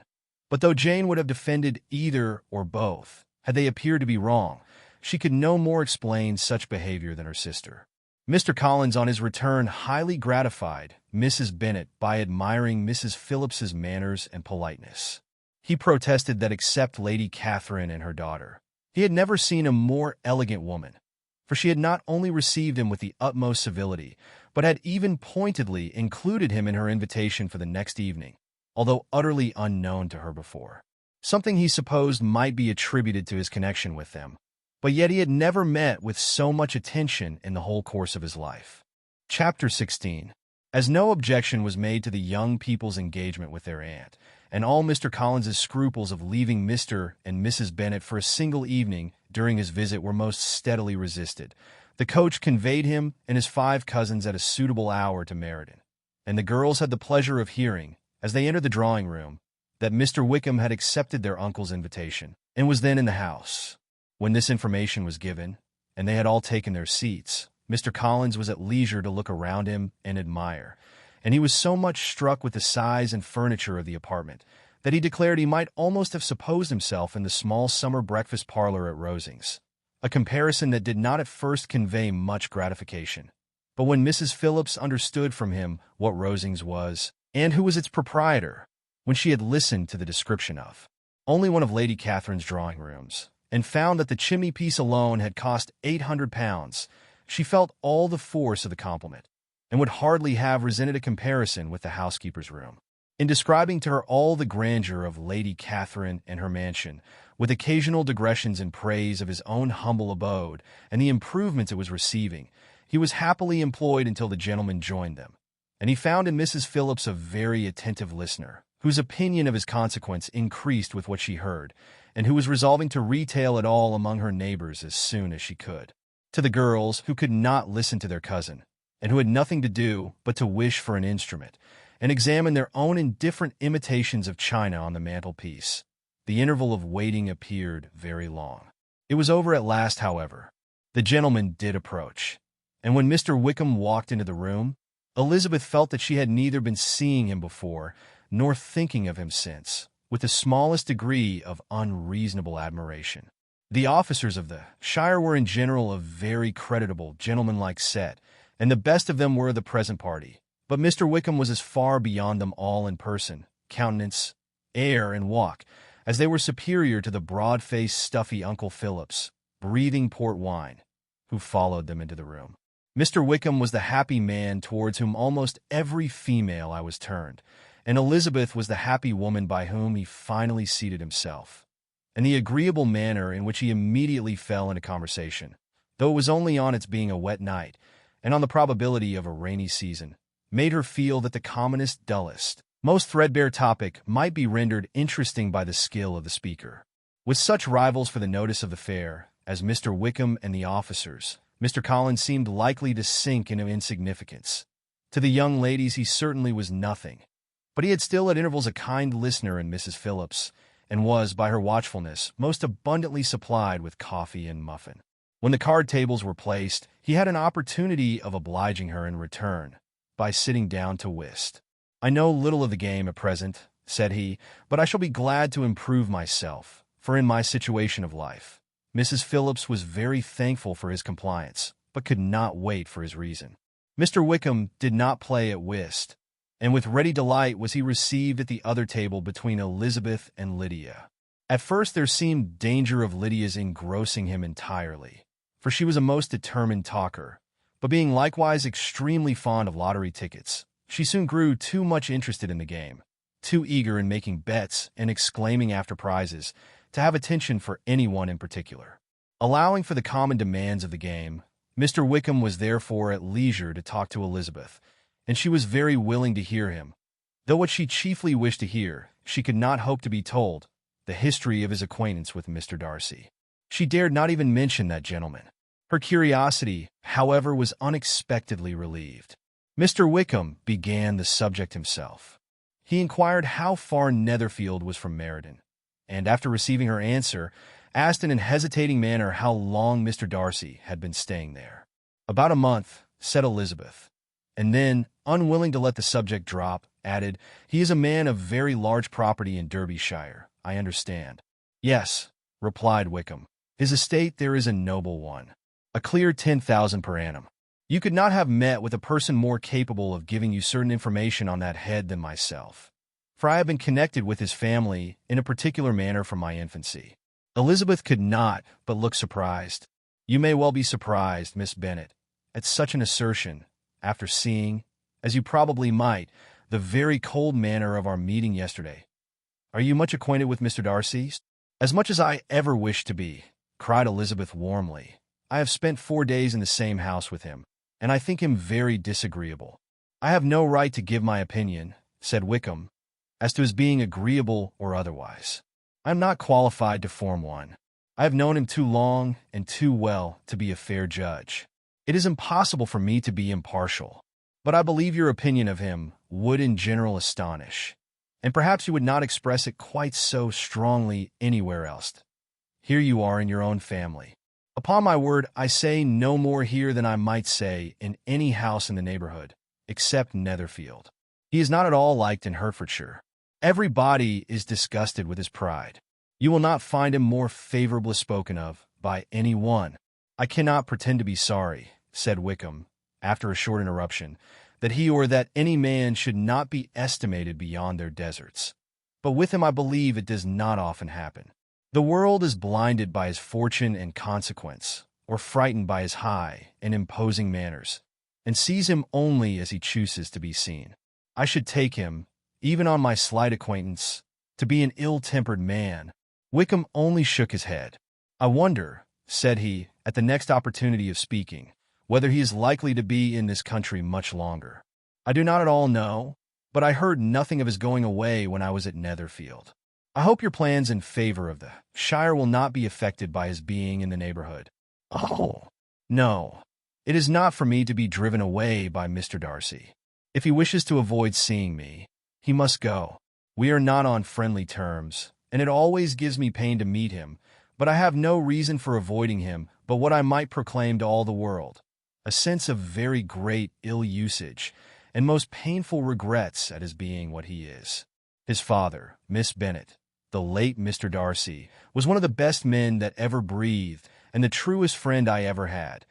But though Jane would have defended either or both, had they appeared to be wrong, she could no more explain such behavior than her sister. Mr. Collins, on his return, highly gratified Mrs. Bennet by admiring Mrs. Phillips's manners and politeness. He protested that except Lady Catherine and her daughter, he had never seen a more elegant woman, for she had not only received him with the utmost civility, but had even pointedly included him in her invitation for the next evening, although utterly unknown to her before. Something he supposed might be attributed to his connection with them, but yet he had never met with so much attention in the whole course of his life. Chapter 16. As no objection was made to the young people's engagement with their aunt, and all Mr. Collins's scruples of leaving Mr. and Mrs. Bennet for a single evening during his visit were most steadily resisted, the coach conveyed him and his 5 cousins at a suitable hour to Meriden, and the girls had the pleasure of hearing, as they entered the drawing-room, that Mr. Wickham had accepted their uncle's invitation, and was then in the house. When this information was given, and they had all taken their seats, Mr. Collins was at leisure to look around him and admire, and he was so much struck with the size and furniture of the apartment that he declared he might almost have supposed himself in the small summer breakfast parlor at Rosings, a comparison that did not at first convey much gratification. But when Mrs. Phillips understood from him what Rosings was, and who was its proprietor, when she had listened to the description of only one of Lady Catherine's drawing-rooms, and found that the chimney-piece alone had cost £800, she felt all the force of the compliment, and would hardly have resented a comparison with the housekeeper's room. In describing to her all the grandeur of Lady Catherine and her mansion, with occasional digressions in praise of his own humble abode and the improvements it was receiving, he was happily employed until the gentlemen joined them, and he found in Mrs. Phillips a very attentive listener, whose opinion of his consequence increased with what she heard, and who was resolving to retail it all among her neighbors as soon as she could. To the girls, who could not listen to their cousin, and who had nothing to do but to wish for an instrument, and examine their own indifferent imitations of china on the mantelpiece, The interval of waiting appeared very long. It was over at last, however. The gentleman did approach, and when Mr. Wickham walked into the room, Elizabeth felt that she had neither been seeing him before nor thinking of him since, with the smallest degree of unreasonable admiration. The officers of the shire were in general a very creditable, gentlemanlike set, and the best of them were the present party. But Mr. Wickham was as far beyond them all in person, countenance, air, and walk, as they were superior to the broad-faced, stuffy Uncle Phillips, breathing port wine, who followed them into the room. Mr. Wickham was the happy man towards whom almost every female I was turned, and Elizabeth was the happy woman by whom he finally seated himself. And the agreeable manner in which he immediately fell into conversation, though it was only on its being a wet night, and on the probability of a rainy season, made her feel that the commonest, dullest, most threadbare topic might be rendered interesting by the skill of the speaker. With such rivals for the notice of the fair as Mr. Wickham and the officers, Mr. Collins seemed likely to sink into insignificance. To the young ladies he certainly was nothing, but he had still at intervals a kind listener in Mrs. Phillips, and was, by her watchfulness, most abundantly supplied with coffee and muffin. When the card tables were placed, he had an opportunity of obliging her in return by sitting down to whist. "I know little of the game at present," said he, "but I shall be glad to improve myself, for in my situation of life." Mrs. Phillips was very thankful for his compliance, but could not wait for his reason. Mr. Wickham did not play at whist, and with ready delight was he received at the other table between Elizabeth and Lydia. At first there seemed danger of Lydia's engrossing him entirely, for she was a most determined talker, but being likewise extremely fond of lottery tickets, she soon grew too much interested in the game, too eager in making bets and exclaiming after prizes, to have attention for anyone in particular. Allowing for the common demands of the game, Mr. Wickham was therefore at leisure to talk to Elizabeth, and she was very willing to hear him, though what she chiefly wished to hear, she could not hope to be told, the history of his acquaintance with Mr. Darcy. She dared not even mention that gentleman. Her curiosity, however, was unexpectedly relieved. Mr. Wickham began the subject himself. He inquired how far Netherfield was from Meriden, and after receiving her answer, asked in an hesitating manner how long Mr. Darcy had been staying there. "About a month," said Elizabeth, and then, unwilling to let the subject drop, added, "He is a man of very large property in Derbyshire, I understand." "Yes," replied Wickham. "His estate there is a noble one, a clear 10,000 per annum. You could not have met with a person more capable of giving you certain information on that head than myself, for I have been connected with his family in a particular manner from my infancy." Elizabeth could not but look surprised. "You may well be surprised, Miss Bennet, at such an assertion, after seeing, as you probably might, the very cold manner of our meeting yesterday. Are you much acquainted with Mr. Darcy?" "As much as I ever wished to be," cried Elizabeth warmly. "I have spent 4 days in the same house with him, and I think him very disagreeable." "I have no right to give my opinion," said Wickham, "as to his being agreeable or otherwise. I am not qualified to form one. I have known him too long and too well to be a fair judge. It is impossible for me to be impartial. But I believe your opinion of him would in general astonish, and perhaps you would not express it quite so strongly anywhere else. Here you are in your own family. Upon my word, I say no more here than I might say in any house in the neighborhood, except Netherfield. He is not at all liked in Hertfordshire. Everybody is disgusted with his pride. You will not find him more favorably spoken of by any one." "I cannot pretend to be sorry," said Wickham, after a short interruption, "that he or that any man should not be estimated beyond their deserts. But with him I believe it does not often happen. The world is blinded by his fortune and consequence, or frightened by his high and imposing manners, and sees him only as he chooses to be seen. I should take him, even on my slight acquaintance, to be an ill-tempered man." Wickham only shook his head. "I wonder," said he, at the next opportunity of speaking, "whether he is likely to be in this country much longer. I do not at all know, but I heard nothing of his going away when I was at Netherfield. I hope your plans in favor of the shire will not be affected by his being in the neighborhood." "Oh, no, it is not for me to be driven away by Mr. Darcy. If he wishes to avoid seeing me, he must go. We are not on friendly terms, and it always gives me pain to meet him, but I have no reason for avoiding him but what I might proclaim to all the world, a sense of very great ill-usage and most painful regrets at his being what he is. His father, Miss Bennet, the late Mr. Darcy, was one of the best men that ever breathed and the truest friend I ever had,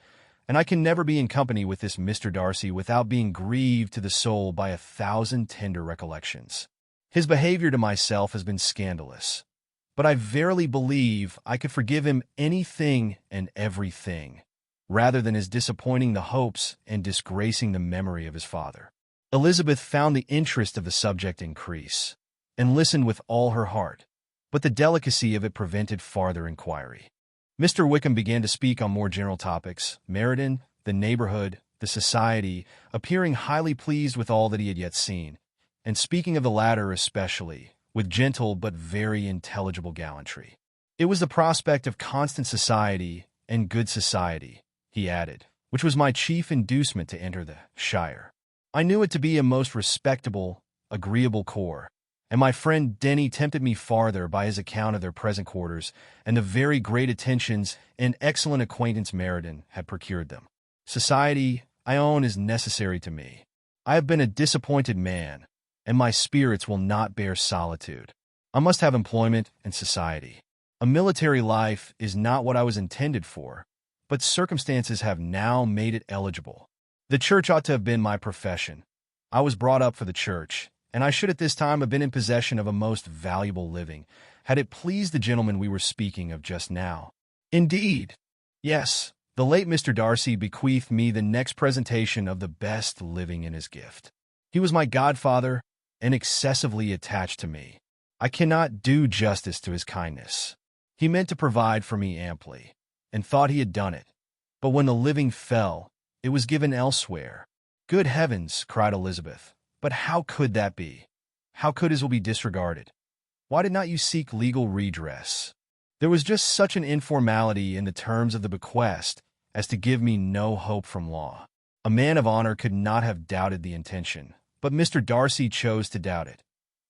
and I can never be in company with this Mr. Darcy without being grieved to the soul by 1,000 tender recollections. His behavior to myself has been scandalous, but I verily believe I could forgive him anything and everything, rather than his disappointing the hopes and disgracing the memory of his father. Elizabeth found the interest of the subject increase, and listened with all her heart, but the delicacy of it prevented farther inquiry. Mr. Wickham began to speak on more general topics, Meriden, the neighborhood, the society, appearing highly pleased with all that he had yet seen, and speaking of the latter especially, with gentle but very intelligible gallantry. It was the prospect of constant society and good society, he added, which was my chief inducement to enter the shire. I knew it to be a most respectable, agreeable corps, and my friend Denny tempted me farther by his account of their present quarters and the very great attentions and excellent acquaintance Meriden had procured them. Society, I own, is necessary to me. I have been a disappointed man, and my spirits will not bear solitude. I must have employment and society. A military life is not what I was intended for, but circumstances have now made it eligible. The church ought to have been my profession. I was brought up for the church, and I should at this time have been in possession of a most valuable living, had it pleased the gentleman we were speaking of just now. Indeed, yes, the late Mr. Darcy bequeathed me the next presentation of the best living in his gift. He was my godfather, and excessively attached to me. I cannot do justice to his kindness. He meant to provide for me amply, and thought he had done it. But when the living fell, it was given elsewhere. Good heavens, cried Elizabeth, but how could that be? How could his will be disregarded? Why did not you seek legal redress? There was just such an informality in the terms of the bequest as to give me no hope from law. A man of honor could not have doubted the intention, but Mr. Darcy chose to doubt it,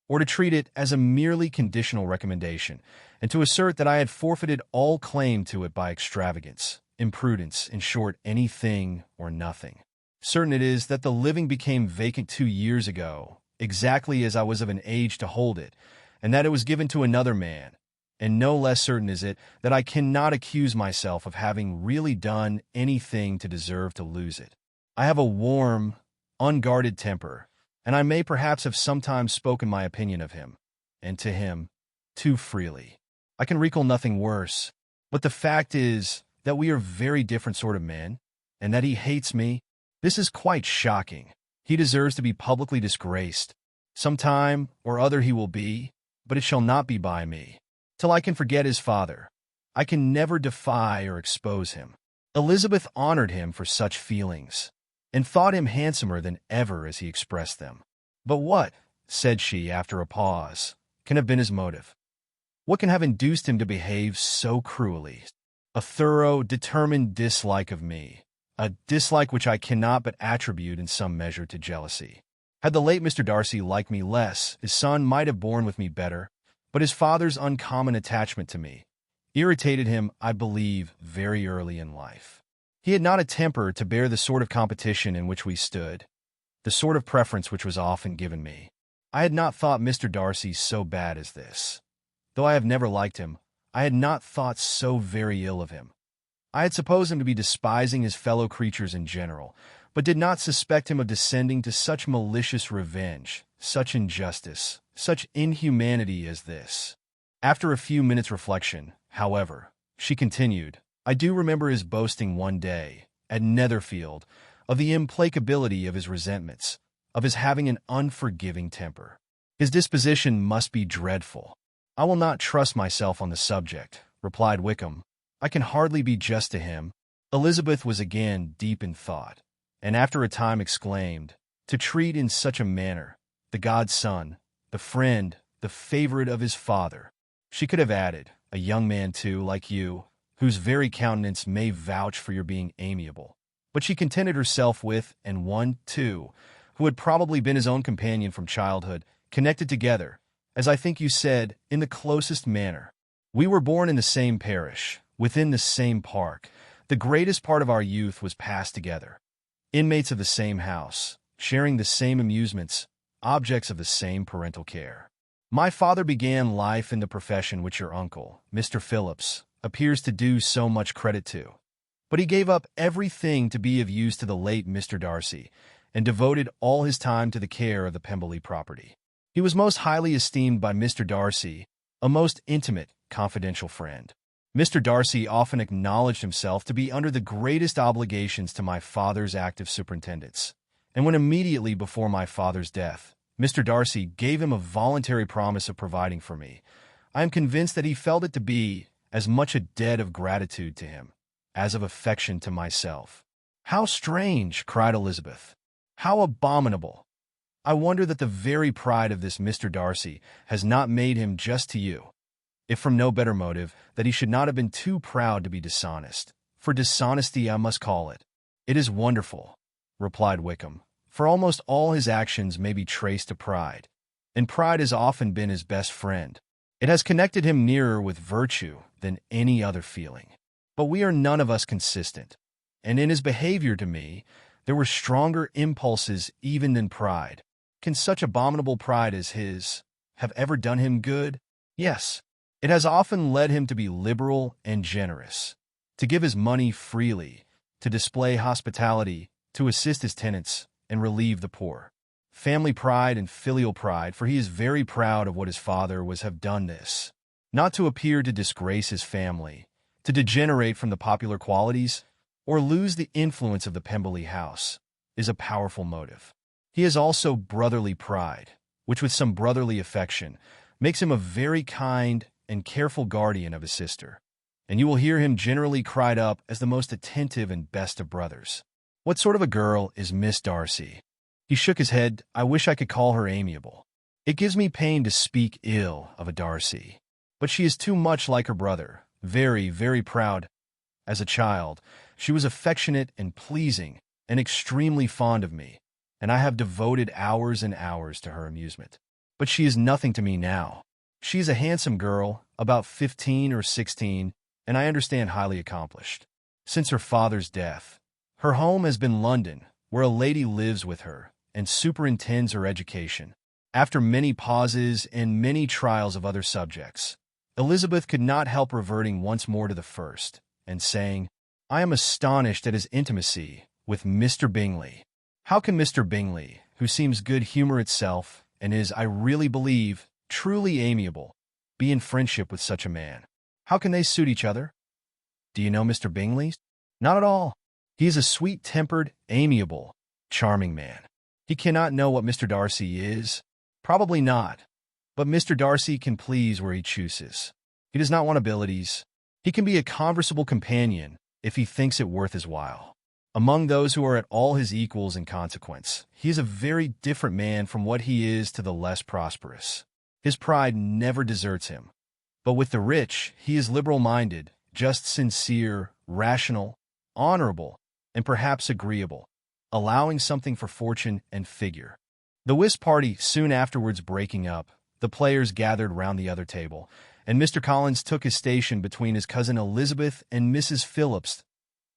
or to treat it as a merely conditional recommendation, and to assert that I had forfeited all claim to it by extravagance, imprudence, in short, anything or nothing. Certain it is that the living became vacant 2 years ago, exactly as I was of an age to hold it, and that it was given to another man, and no less certain is it that I cannot accuse myself of having really done anything to deserve to lose it. I have a warm, unguarded temper, and I may perhaps have sometimes spoken my opinion of him, and to him, too freely. I can recall nothing worse, but the fact is that we are very different sort of men, and that he hates me. This is quite shocking. He deserves to be publicly disgraced. Some time or other he will be, but it shall not be by me. Till I can forget his father, I can never defy or expose him. Elizabeth honored him for such feelings, and thought him handsomer than ever as he expressed them. But what, said she after a pause, can have been his motive? What can have induced him to behave so cruelly? A thorough, determined dislike of me, a dislike which I cannot but attribute in some measure to jealousy. Had the late Mr. Darcy liked me less, his son might have borne with me better, but his father's uncommon attachment to me irritated him, I believe, very early in life. He had not a temper to bear the sort of competition in which we stood, the sort of preference which was often given me. I had not thought Mr. Darcy so bad as this. Though I have never liked him, I had not thought so very ill of him. I had supposed him to be despising his fellow creatures in general, but did not suspect him of descending to such malicious revenge, such injustice, such inhumanity as this. After a few minutes' reflection, however, she continued, I do remember his boasting one day, at Netherfield, of the implacability of his resentments, of his having an unforgiving temper. His disposition must be dreadful. I will not trust myself on the subject, replied Wickham. I can hardly be just to him. Elizabeth was again deep in thought, and after a time exclaimed, to treat in such a manner the godson, the friend, the favorite of his father. She could have added, a young man too, like you, whose very countenance may vouch for your being amiable. But she contented herself with, and one, too, who had probably been his own companion from childhood, connected together, as I think you said, in the closest manner. We were born in the same parish, within the same park. The greatest part of our youth was passed together. Inmates of the same house, sharing the same amusements, objects of the same parental care. My father began life in the profession which your uncle, Mr. Phillips, appears to do so much credit to. But he gave up everything to be of use to the late Mr. Darcy, and devoted all his time to the care of the Pemberley property. He was most highly esteemed by Mr. Darcy, a most intimate, confidential friend. Mr. Darcy often acknowledged himself to be under the greatest obligations to my father's active superintendence, and when immediately before my father's death, Mr. Darcy gave him a voluntary promise of providing for me, I am convinced that he felt it to be as much a debt of gratitude to him as of affection to myself. "How strange!" cried Elizabeth. "How abominable! I wonder that the very pride of this Mr. Darcy has not made him just to you, if from no better motive, that he should not have been too proud to be dishonest. For dishonesty I must call it." "It is wonderful," replied Wickham, "for almost all his actions may be traced to pride, and pride has often been his best friend. It has connected him nearer with virtue than any other feeling. But we are none of us consistent, and in his behavior to me there were stronger impulses even than pride. Can such abominable pride as his have ever done him good? Yes. It has often led him to be liberal and generous, to give his money freely, to display hospitality, to assist his tenants, and relieve the poor. Family pride and filial pride, for he is very proud of what his father was, have done this. Not to appear to disgrace his family, to degenerate from the popular qualities, or lose the influence of the Pemberley house, is a powerful motive. He has also brotherly pride, which with some brotherly affection makes him a very kind and careful guardian of his sister, and you will hear him generally cried up as the most attentive and best of brothers. What sort of a girl is Miss Darcy?" He shook his head. "I wish I could call her amiable. It gives me pain to speak ill of a Darcy, but she is too much like her brother, very, very proud. As a child, she was affectionate and pleasing, and extremely fond of me, and I have devoted hours and hours to her amusement. But she is nothing to me now. She is a handsome girl, about 15 or 16, and I understand highly accomplished. Since her father's death, her home has been London, where a lady lives with her and superintends her education." After many pauses and many trials of other subjects, Elizabeth could not help reverting once more to the first, and saying, "I am astonished at his intimacy with Mr. Bingley. How can Mr. Bingley, who seems good humor itself, and is, I really believe, truly amiable, be in friendship with such a man? How can they suit each other?" "Do you know Mr. Bingley?" "Not at all. He is a sweet-tempered, amiable, charming man. He cannot know what Mr. Darcy is. Probably not. But Mr. Darcy can please where he chooses. He does not want abilities. He can be a conversable companion if he thinks it worth his while. Among those who are at all his equals in consequence, he is a very different man from what he is to the less prosperous. His pride never deserts him. But with the rich, he is liberal-minded, just sincere, rational, honorable, and perhaps agreeable, allowing something for fortune and figure." The whist party soon afterwards breaking up, the players gathered round the other table, and Mr. Collins took his station between his cousin Elizabeth and Mrs. Phillips.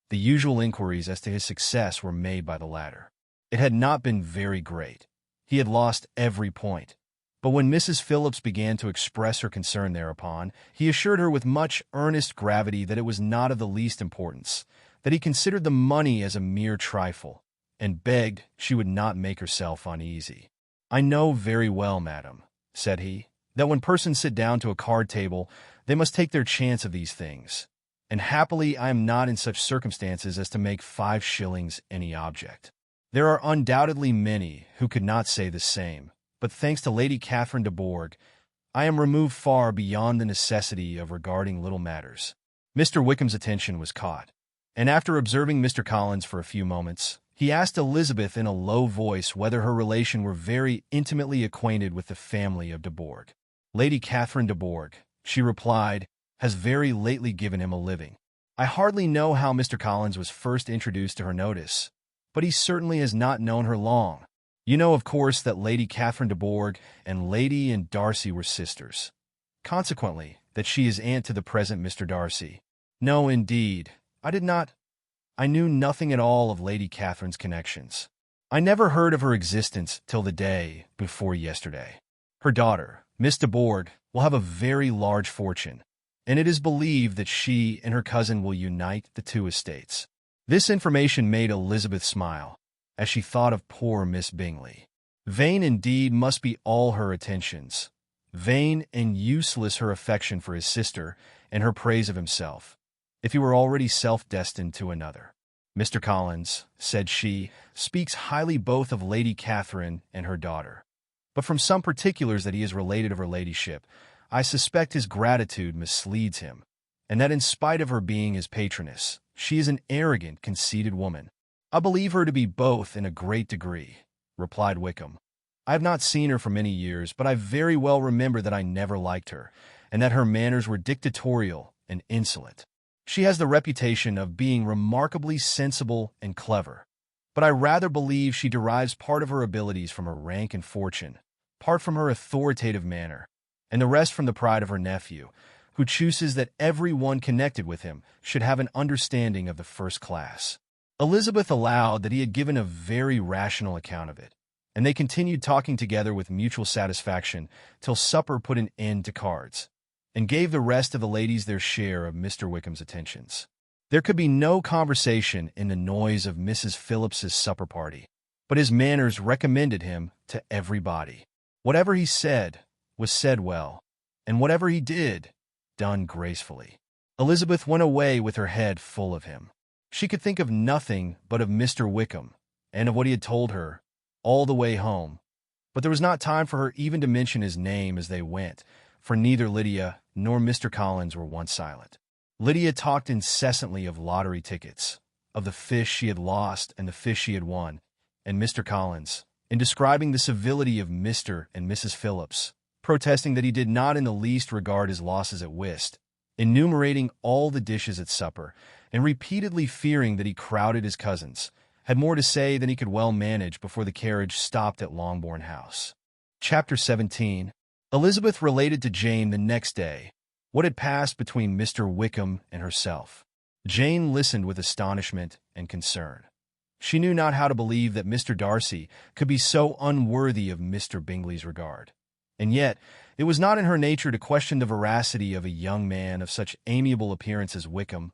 The usual inquiries as to his success were made by the latter. It had not been very great. He had lost every point. But when Mrs. Phillips began to express her concern thereupon, he assured her with much earnest gravity that it was not of the least importance, that he considered the money as a mere trifle, and begged she would not make herself uneasy. "I know very well, madam," said he, "that when persons sit down to a card table, they must take their chance of these things, and happily I am not in such circumstances as to make 5 shillings any object. There are undoubtedly many who could not say the same, but thanks to Lady Catherine de Bourgh, I am removed far beyond the necessity of regarding little matters." Mr. Wickham's attention was caught, and after observing Mr. Collins for a few moments, he asked Elizabeth in a low voice whether her relation were very intimately acquainted with the family of de Bourgh. "Lady Catherine de Bourgh," she replied, "has very lately given him a living. I hardly know how Mr. Collins was first introduced to her notice, but he certainly has not known her long. You know, of course, that Lady Catherine de Bourgh and Lady and Darcy were sisters. Consequently, that she is aunt to the present Mr. Darcy. No, indeed, I did not. I knew nothing at all of Lady Catherine's connections. I never heard of her existence till the day before yesterday. Her daughter, Miss de Bourgh, will have a very large fortune, and it is believed that she and her cousin will unite the two estates. This information made Elizabeth smile, as she thought of poor Miss Bingley. Vain indeed must be all her attentions, vain and useless her affection for his sister and her praise of himself, if he were already self-destined to another. Mr. Collins, said she, speaks highly both of Lady Catherine and her daughter. But from some particulars that he has related of her ladyship, I suspect his gratitude misleads him, and that in spite of her being his patroness, she is an arrogant, conceited woman. I believe her to be both in a great degree, replied Wickham. I have not seen her for many years, but I very well remember that I never liked her, and that her manners were dictatorial and insolent. She has the reputation of being remarkably sensible and clever, but I rather believe she derives part of her abilities from her rank and fortune, part from her authoritative manner, and the rest from the pride of her nephew, who chooses that every one connected with him should have an understanding of the first class. Elizabeth allowed that he had given a very rational account of it, and they continued talking together with mutual satisfaction till supper put an end to cards, and gave the rest of the ladies their share of Mr. Wickham's attentions. There could be no conversation in the noise of Mrs. Phillips's supper party, but his manners recommended him to everybody. Whatever he said was said well, and whatever he did, done gracefully. Elizabeth went away with her head full of him. She could think of nothing but of Mr. Wickham, and of what he had told her, all the way home. But there was not time for her even to mention his name as they went, for neither Lydia nor Mr. Collins were once silent. Lydia talked incessantly of lottery tickets, of the fish she had lost and the fish she had won, and Mr. Collins, in describing the civility of Mr. and Mrs. Phillips, protesting that he did not in the least regard his losses at whist, enumerating all the dishes at supper, and repeatedly fearing that he crowded his cousins, had more to say than he could well manage before the carriage stopped at Longbourn House. Chapter 17. Elizabeth related to Jane the next day what had passed between Mr. Wickham and herself. Jane listened with astonishment and concern. She knew not how to believe that Mr. Darcy could be so unworthy of Mr. Bingley's regard. And yet, it was not in her nature to question the veracity of a young man of such amiable appearance as Wickham.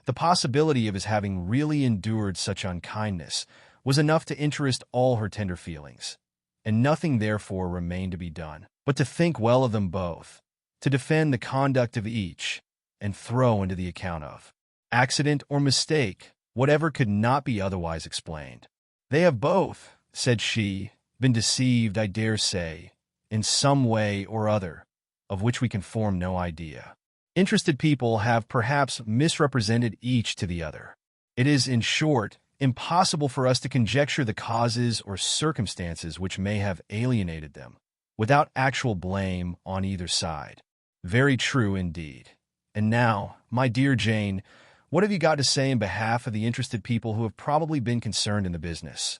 The possibility of his having really endured such unkindness was enough to interest all her tender feelings, and nothing therefore remained to be done but to think well of them both, to defend the conduct of each, and throw into the account of accident or mistake whatever could not be otherwise explained. They have both, said she, been deceived, I dare say, in some way or other, of which we can form no idea. Interested people have perhaps misrepresented each to the other. It is, in short, impossible for us to conjecture the causes or circumstances which may have alienated them, without actual blame on either side. Very true indeed. And now, my dear Jane, what have you got to say in behalf of the interested people who have probably been concerned in the business?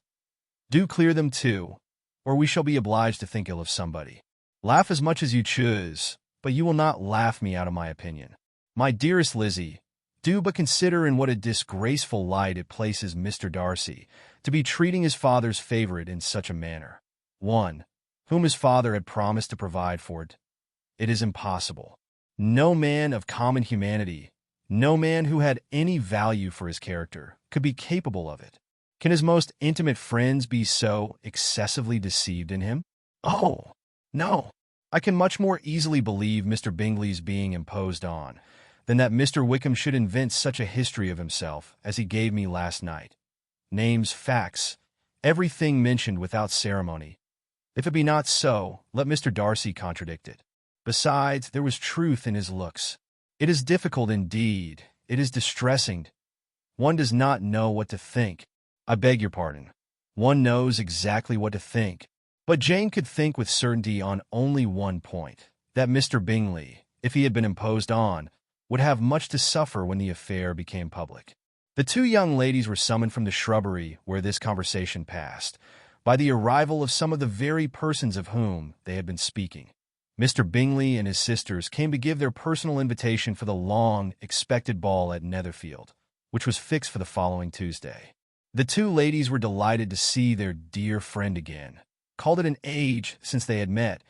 Do clear them too, or we shall be obliged to think ill of somebody. Laugh as much as you choose, but you will not laugh me out of my opinion. My dearest Lizzie, do but consider in what a disgraceful light it places Mr. Darcy to be treating his father's favorite in such a manner. One, whom his father had promised to provide for it. It is impossible. No man of common humanity, no man who had any value for his character, could be capable of it. Can his most intimate friends be so excessively deceived in him? Oh, no. I can much more easily believe Mr. Bingley's being imposed on than that Mr. Wickham should invent such a history of himself as he gave me last night. Names, facts, everything mentioned without ceremony. If it be not so, let Mr. Darcy contradict it. Besides, there was truth in his looks. It is difficult indeed. It is distressing. One does not know what to think. I beg your pardon. One knows exactly what to think. But Jane could think with certainty on only one point, that Mr. Bingley, if he had been imposed on, would have much to suffer when the affair became public. The two young ladies were summoned from the shrubbery where this conversation passed, by the arrival of some of the very persons of whom they had been speaking. Mr. Bingley and his sisters came to give their personal invitation for the long-expected ball at Netherfield, which was fixed for the following Tuesday. The two ladies were delighted to see their dear friend again, called it an age since they had met,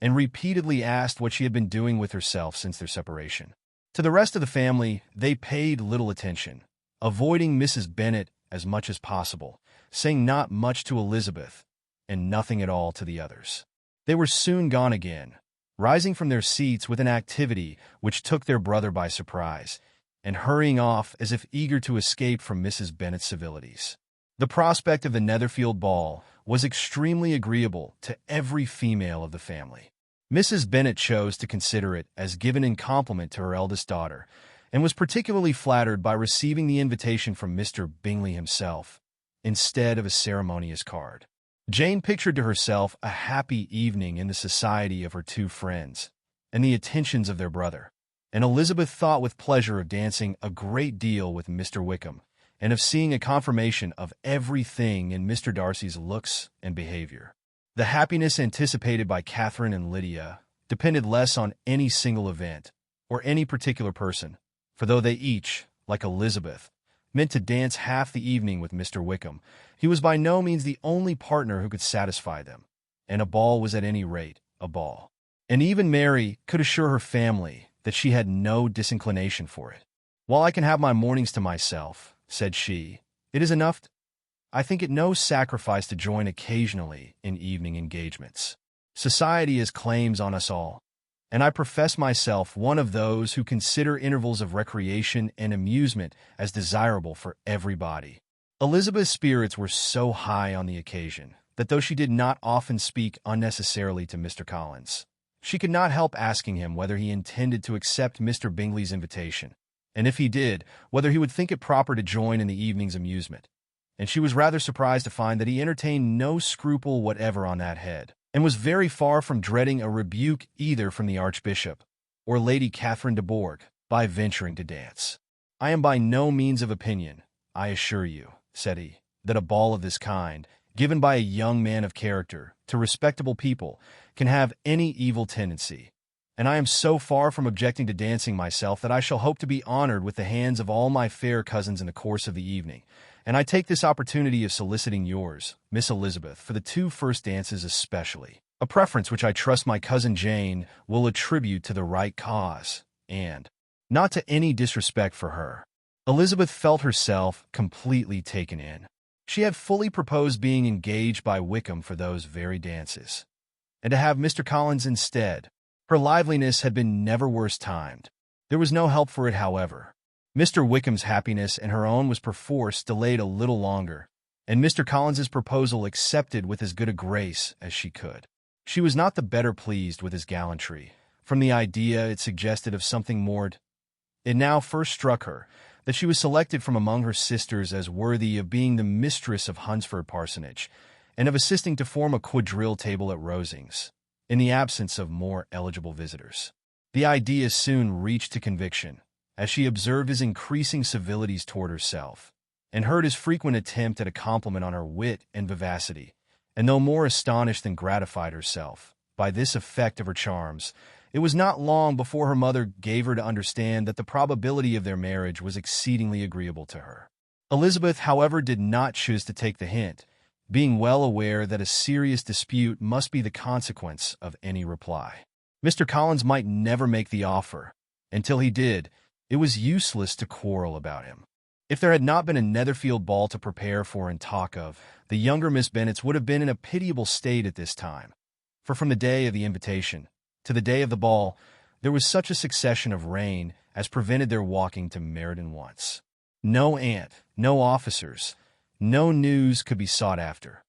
and repeatedly asked what she had been doing with herself since their separation. To the rest of the family, they paid little attention, avoiding Mrs. Bennet as much as possible, saying not much to Elizabeth, and nothing at all to the others. They were soon gone again, rising from their seats with an activity which took their brother by surprise, and hurrying off as if eager to escape from Mrs. Bennet's civilities. The prospect of the Netherfield ball was extremely agreeable to every female of the family. Mrs. Bennet chose to consider it as given in compliment to her eldest daughter, and was particularly flattered by receiving the invitation from Mr. Bingley himself, instead of a ceremonious card. Jane pictured to herself a happy evening in the society of her two friends, and the attentions of their brother, and Elizabeth thought with pleasure of dancing a great deal with Mr. Wickham, and of seeing a confirmation of everything in Mr. Darcy's looks and behavior. The happiness anticipated by Catherine and Lydia depended less on any single event or any particular person, for though they each, like Elizabeth, meant to dance half the evening with Mr. Wickham, he was by no means the only partner who could satisfy them, and a ball was at any rate a ball. And even Mary could assure her family that she had no disinclination for it. "While I can have my mornings to myself," said she, "it is enough. I think it no sacrifice to join occasionally in evening engagements. Society has claims on us all, and I profess myself one of those who consider intervals of recreation and amusement as desirable for everybody." Elizabeth's spirits were so high on the occasion that though she did not often speak unnecessarily to Mr. Collins, she could not help asking him whether he intended to accept Mr. Bingley's invitation, and if he did, whether he would think it proper to join in the evening's amusement. And she was rather surprised to find that he entertained no scruple whatever on that head, and was very far from dreading a rebuke either from the Archbishop or Lady Catherine de Bourgh by venturing to dance. "I am by no means of opinion, I assure you," said he, "that a ball of this kind, given by a young man of character to respectable people, can have any evil tendency, and I am so far from objecting to dancing myself that I shall hope to be honored with the hands of all my fair cousins in the course of the evening, and I take this opportunity of soliciting yours, Miss Elizabeth, for the two first dances especially, a preference which I trust my cousin Jane will attribute to the right cause, and not to any disrespect for her." Elizabeth felt herself completely taken in. She had fully proposed being engaged by Wickham for those very dances, and to have Mr. Collins instead. Her liveliness had been never worse timed. There was no help for it, however. Mr. Wickham's happiness and her own was perforce delayed a little longer, and Mr. Collins's proposal accepted with as good a grace as she could. She was not the better pleased with his gallantry, from the idea it suggested of something more. It now first struck her that she was selected from among her sisters as worthy of being the mistress of Hunsford Parsonage, and of assisting to form a quadrille table at Rosings, in the absence of more eligible visitors. The idea soon reached to conviction, as she observed his increasing civilities toward herself, and heard his frequent attempt at a compliment on her wit and vivacity, and though more astonished than gratified herself by this effect of her charms, it was not long before her mother gave her to understand that the probability of their marriage was exceedingly agreeable to her. Elizabeth, however, did not choose to take the hint, being well aware that a serious dispute must be the consequence of any reply. Mr. Collins might never make the offer. Until he did, it was useless to quarrel about him. If there had not been a Netherfield ball to prepare for and talk of, the younger Miss Bennets would have been in a pitiable state at this time. For from the day of the invitation to the day of the ball, there was such a succession of rain as prevented their walking to Meriden once. No aunt, no officers, no news could be sought after.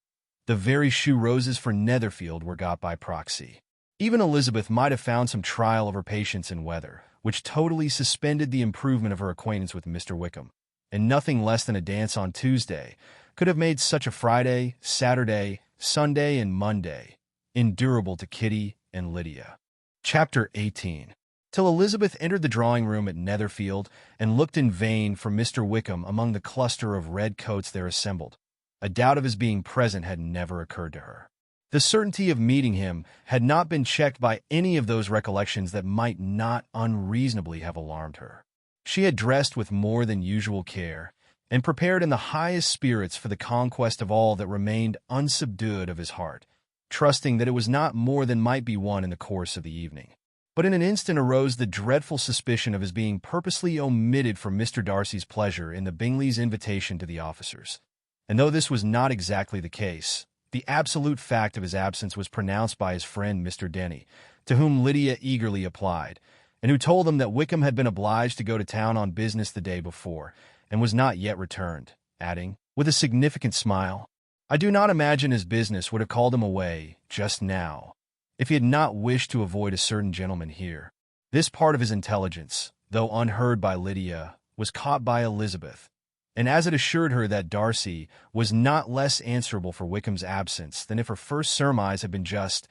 The very shoe roses for Netherfield were got by proxy. Even Elizabeth might have found some trial of her patience in weather, which totally suspended the improvement of her acquaintance with Mr. Wickham, and nothing less than a dance on Tuesday could have made such a Friday, Saturday, Sunday, and Monday endurable to Kitty and Lydia. Chapter 18. Till Elizabeth entered the drawing-room at Netherfield and looked in vain for Mr. Wickham among the cluster of red coats there assembled. A doubt of his being present had never occurred to her. The certainty of meeting him had not been checked by any of those recollections that might not unreasonably have alarmed her. She had dressed with more than usual care, and prepared in the highest spirits for the conquest of all that remained unsubdued of his heart, trusting that it was not more than might be won in the course of the evening. But in an instant arose the dreadful suspicion of his being purposely omitted from Mr. Darcy's pleasure in the Bingley's invitation to the officers. And though this was not exactly the case, the absolute fact of his absence was pronounced by his friend Mr. Denny, to whom Lydia eagerly applied, and who told him that Wickham had been obliged to go to town on business the day before, and was not yet returned, adding, with a significant smile, "I do not imagine his business would have called him away, just now, if he had not wished to avoid a certain gentleman here." This part of his intelligence, though unheard by Lydia, was caught by Elizabeth, and as it assured her that Darcy was not less answerable for Wickham's absence than if her first surmise had been just,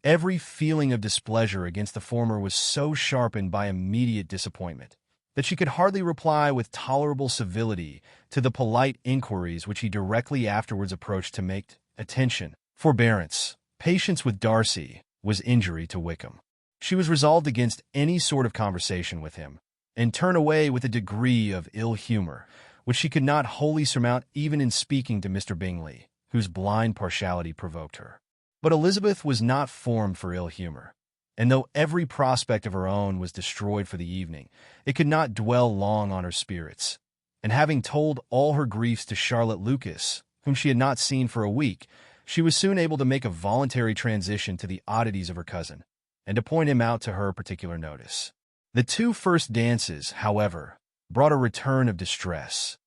every feeling of displeasure against the former was so sharpened by immediate disappointment that she could hardly reply with tolerable civility to the polite inquiries which he directly afterwards approached to make. Attention, forbearance, patience with Darcy was injury to Wickham. She was resolved against any sort of conversation with him, and turn away with a degree of ill humor which she could not wholly surmount even in speaking to Mr. Bingley, whose blind partiality provoked her. But Elizabeth was not formed for ill humor, and though every prospect of her own was destroyed for the evening, it could not dwell long on her spirits, and having told all her griefs to Charlotte Lucas, whom she had not seen for a week, she was soon able to make a voluntary transition to the oddities of her cousin, and to point him out to her particular notice. The two first dances, however, brought a return of distress.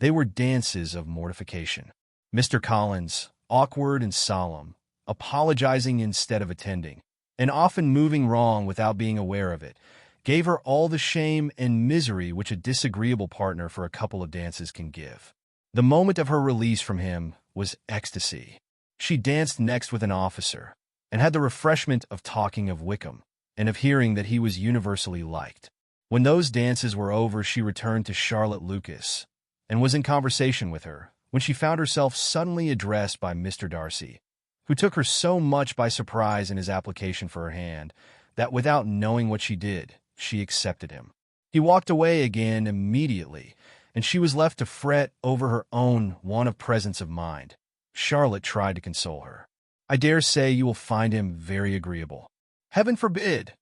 They were dances of mortification. Mr. Collins, awkward and solemn, apologizing instead of attending, and often moving wrong without being aware of it, gave her all the shame and misery which a disagreeable partner for a couple of dances can give. The moment of her release from him was ecstasy. She danced next with an officer, and had the refreshment of talking of Wickham, and of hearing that he was universally liked. When those dances were over, she returned to Charlotte Lucas, and was in conversation with her, when she found herself suddenly addressed by Mr. Darcy, who took her so much by surprise in his application for her hand, that without knowing what she did, she accepted him. He walked away again immediately, and she was left to fret over her own want of presence of mind. Charlotte tried to console her. "I dare say you will find him very agreeable." "Heaven forbid!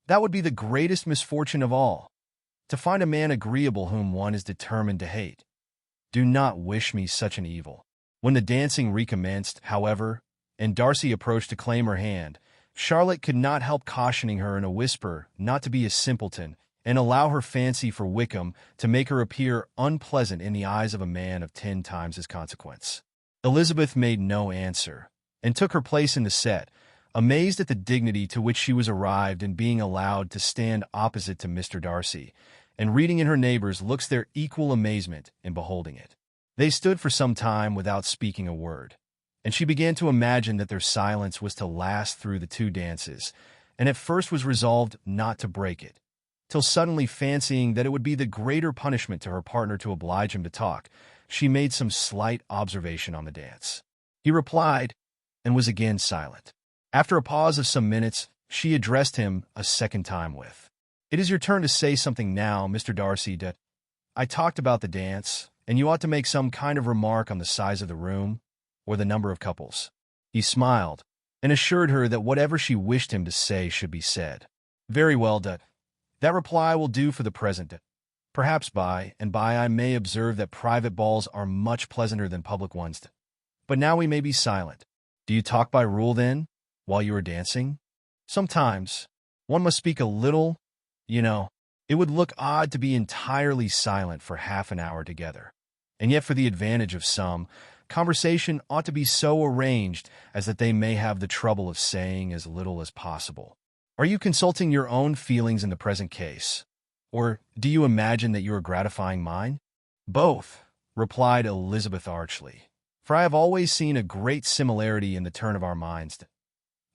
That would be the greatest misfortune of all, to find a man agreeable whom one is determined to hate. Do not wish me such an evil." When the dancing recommenced, however, and Darcy approached to claim her hand, Charlotte could not help cautioning her in a whisper not to be a simpleton, and allow her fancy for Wickham to make her appear unpleasant in the eyes of a man of 10 times his consequence. Elizabeth made no answer, and took her place in the set, amazed at the dignity to which she was arrived in being allowed to stand opposite to Mr. Darcy, and reading in her neighbors' looks their equal amazement in beholding it. They stood for some time without speaking a word, and she began to imagine that their silence was to last through the 2 dances, and at first was resolved not to break it, till suddenly fancying that it would be the greater punishment to her partner to oblige him to talk, she made some slight observation on the dance. He replied, and was again silent. After a pause of some minutes, she addressed him a second time with, "It is your turn to say something now, Mr. Darcy. I talked about the dance, and you ought to make some kind of remark on the size of the room, or the number of couples." He smiled, and assured her that whatever she wished him to say should be said. "Very well, that reply will do for the present. Perhaps by and by I may observe that private balls are much pleasanter than public ones. But now we may be silent. Do you talk by rule, then, while you are dancing?" "Sometimes. One must speak a little, you know. It would look odd to be entirely silent for half an hour together. And yet for the advantage of some, conversation ought to be so arranged as that they may have the trouble of saying as little as possible. Are you consulting your own feelings in the present case? Or do you imagine that you are gratifying mine?" "Both," replied Elizabeth archly, "for I have always seen a great similarity in the turn of our minds.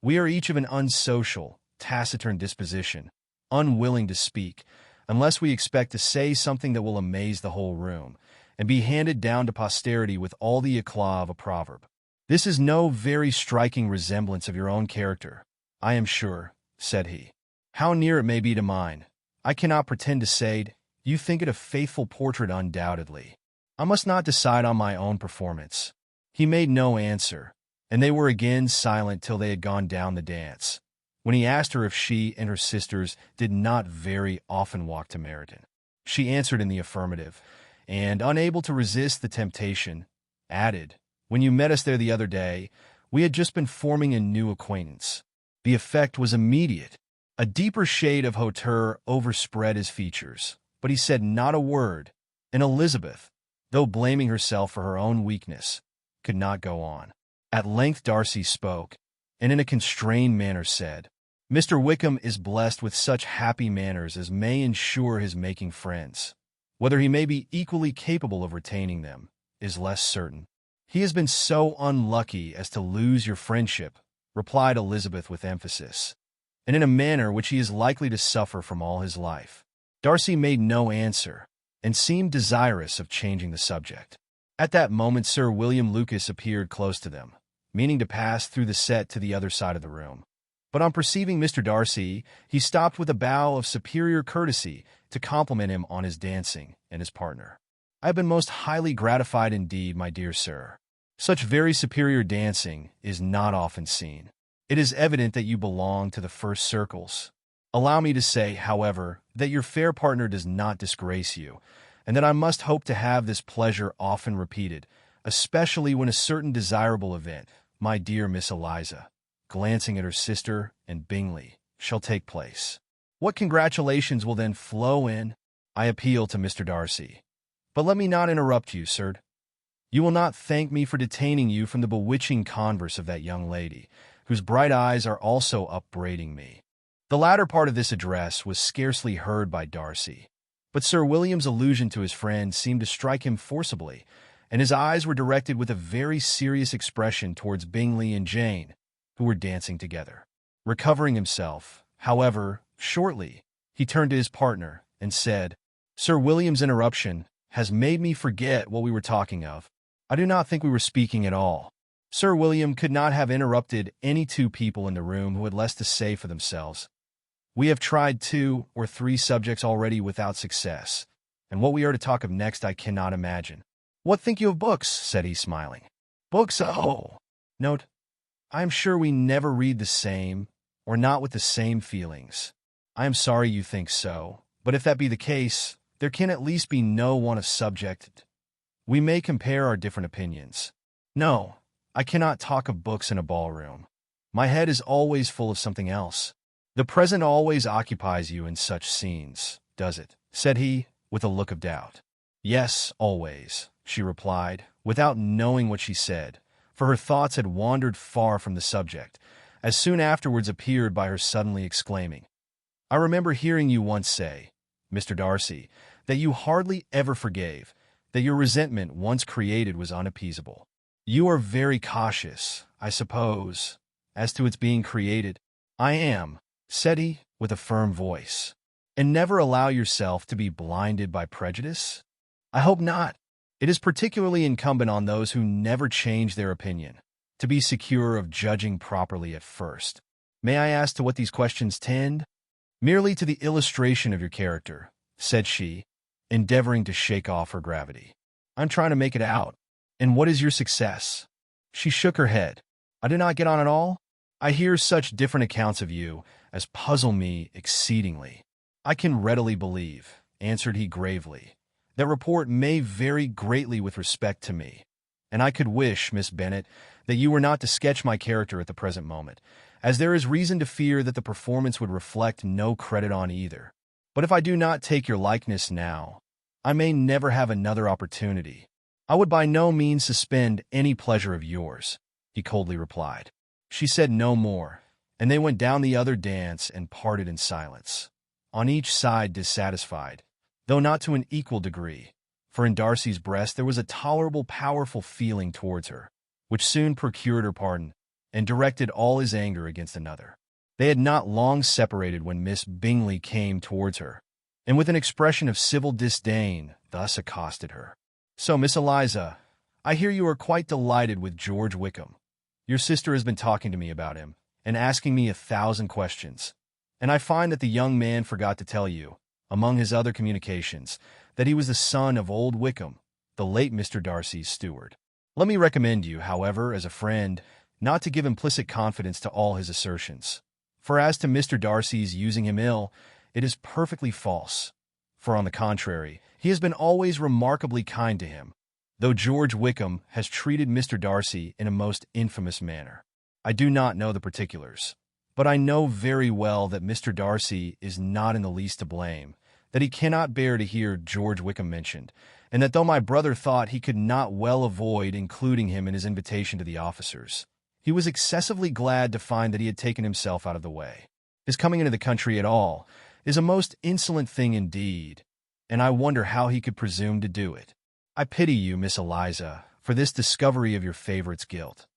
We are each of an unsocial, taciturn disposition, unwilling to speak, unless we expect to say something that will amaze the whole room, and be handed down to posterity with all the eclat of a proverb. This is no very striking resemblance of your own character, I am sure, said he. How near it may be to mine, I cannot pretend to say. You think it a faithful portrait undoubtedly. I must not decide on my own performance. He made no answer, and they were again silent till they had gone down the dance, when he asked her if she and her sisters did not very often walk to Meryton. She answered in the affirmative, and, unable to resist the temptation, added, When you met us there the other day, we had just been forming a new acquaintance. The effect was immediate. A deeper shade of hauteur overspread his features, but he said not a word, and Elizabeth, though blaming herself for her own weakness, could not go on. At length Darcy spoke, and in a constrained manner said, Mr. Wickham is blessed with such happy manners as may ensure his making friends. Whether he may be equally capable of retaining them is less certain. He has been so unlucky as to lose your friendship, replied Elizabeth with emphasis, and in a manner which he is likely to suffer from all his life. Darcy made no answer, and seemed desirous of changing the subject. At that moment Sir William Lucas appeared close to them, meaning to pass through the set to the other side of the room. But on perceiving Mr. Darcy, he stopped with a bow of superior courtesy to compliment him on his dancing and his partner. I have been most highly gratified indeed, my dear sir. Such very superior dancing is not often seen. It is evident that you belong to the first circles. Allow me to say, however, that your fair partner does not disgrace you, and that I must hope to have this pleasure often repeated, especially when a certain desirable event, my dear Miss Eliza, glancing at her sister and Bingley, shall take place. What congratulations will then flow in? I appeal to Mr. Darcy. But let me not interrupt you, sir. You will not thank me for detaining you from the bewitching converse of that young lady, whose bright eyes are also upbraiding me. The latter part of this address was scarcely heard by Darcy, but Sir William's allusion to his friend seemed to strike him forcibly, and his eyes were directed with a very serious expression towards Bingley and Jane, who were dancing together. Recovering himself, however, shortly, he turned to his partner and said, Sir William's interruption has made me forget what we were talking of. I do not think we were speaking at all. Sir William could not have interrupted any two people in the room who had less to say for themselves. We have tried 2 or 3 subjects already without success, and what we are to talk of next I cannot imagine. What think you of books? Said he, smiling. Books, oh! Note, I am sure we never read the same, or not with the same feelings. I am sorry you think so, but if that be the case, there can at least be no want of subject. We may compare our different opinions. No, I cannot talk of books in a ballroom. My head is always full of something else. The present always occupies you in such scenes, does it? Said he, with a look of doubt. Yes, always, she replied, without knowing what she said, for her thoughts had wandered far from the subject, as soon afterwards appeared by her suddenly exclaiming, I remember hearing you once say, Mr. Darcy, that you hardly ever forgave, that your resentment once created was unappeasable. You are very cautious, I suppose, as to its being created. I am, said he, with a firm voice. And never allow yourself to be blinded by prejudice? I hope not. It is particularly incumbent on those who never change their opinion, to be secure of judging properly at first. May I ask to what these questions tend? Merely to the illustration of your character, said she, endeavoring to shake off her gravity. I'm trying to make it out. And what is your success? She shook her head. I do not get on at all. I hear such different accounts of you as puzzle me exceedingly. I can readily believe, answered he gravely, that report may vary greatly with respect to me, and I could wish, Miss Bennet, that you were not to sketch my character at the present moment, as there is reason to fear that the performance would reflect no credit on either. But if I do not take your likeness now, I may never have another opportunity. I would by no means suspend any pleasure of yours, he coldly replied. She said no more, and they went down the other dance and parted in silence, on each side dissatisfied, though not to an equal degree, for in Darcy's breast there was a tolerable powerful feeling towards her, which soon procured her pardon, and directed all his anger against another. They had not long separated when Miss Bingley came towards her, and with an expression of civil disdain thus accosted her. So, Miss Eliza, I hear you are quite delighted with George Wickham. Your sister has been talking to me about him and asking me 1,000 questions. And I find that the young man forgot to tell you, among his other communications, that he was the son of old Wickham, the late Mr. Darcy's steward. Let me recommend you, however, as a friend, not to give implicit confidence to all his assertions. For as to Mr. Darcy's using him ill, it is perfectly false. For on the contrary, he has been always remarkably kind to him, though George Wickham has treated Mr. Darcy in a most infamous manner. I do not know the particulars, but I know very well that Mr. Darcy is not in the least to blame, that he cannot bear to hear George Wickham mentioned, and that though my brother thought he could not well avoid including him in his invitation to the officers, he was excessively glad to find that he had taken himself out of the way. His coming into the country at all is a most insolent thing indeed, and I wonder how he could presume to do it. I pity you, Miss Eliza, for this discovery of your favorite's guilt.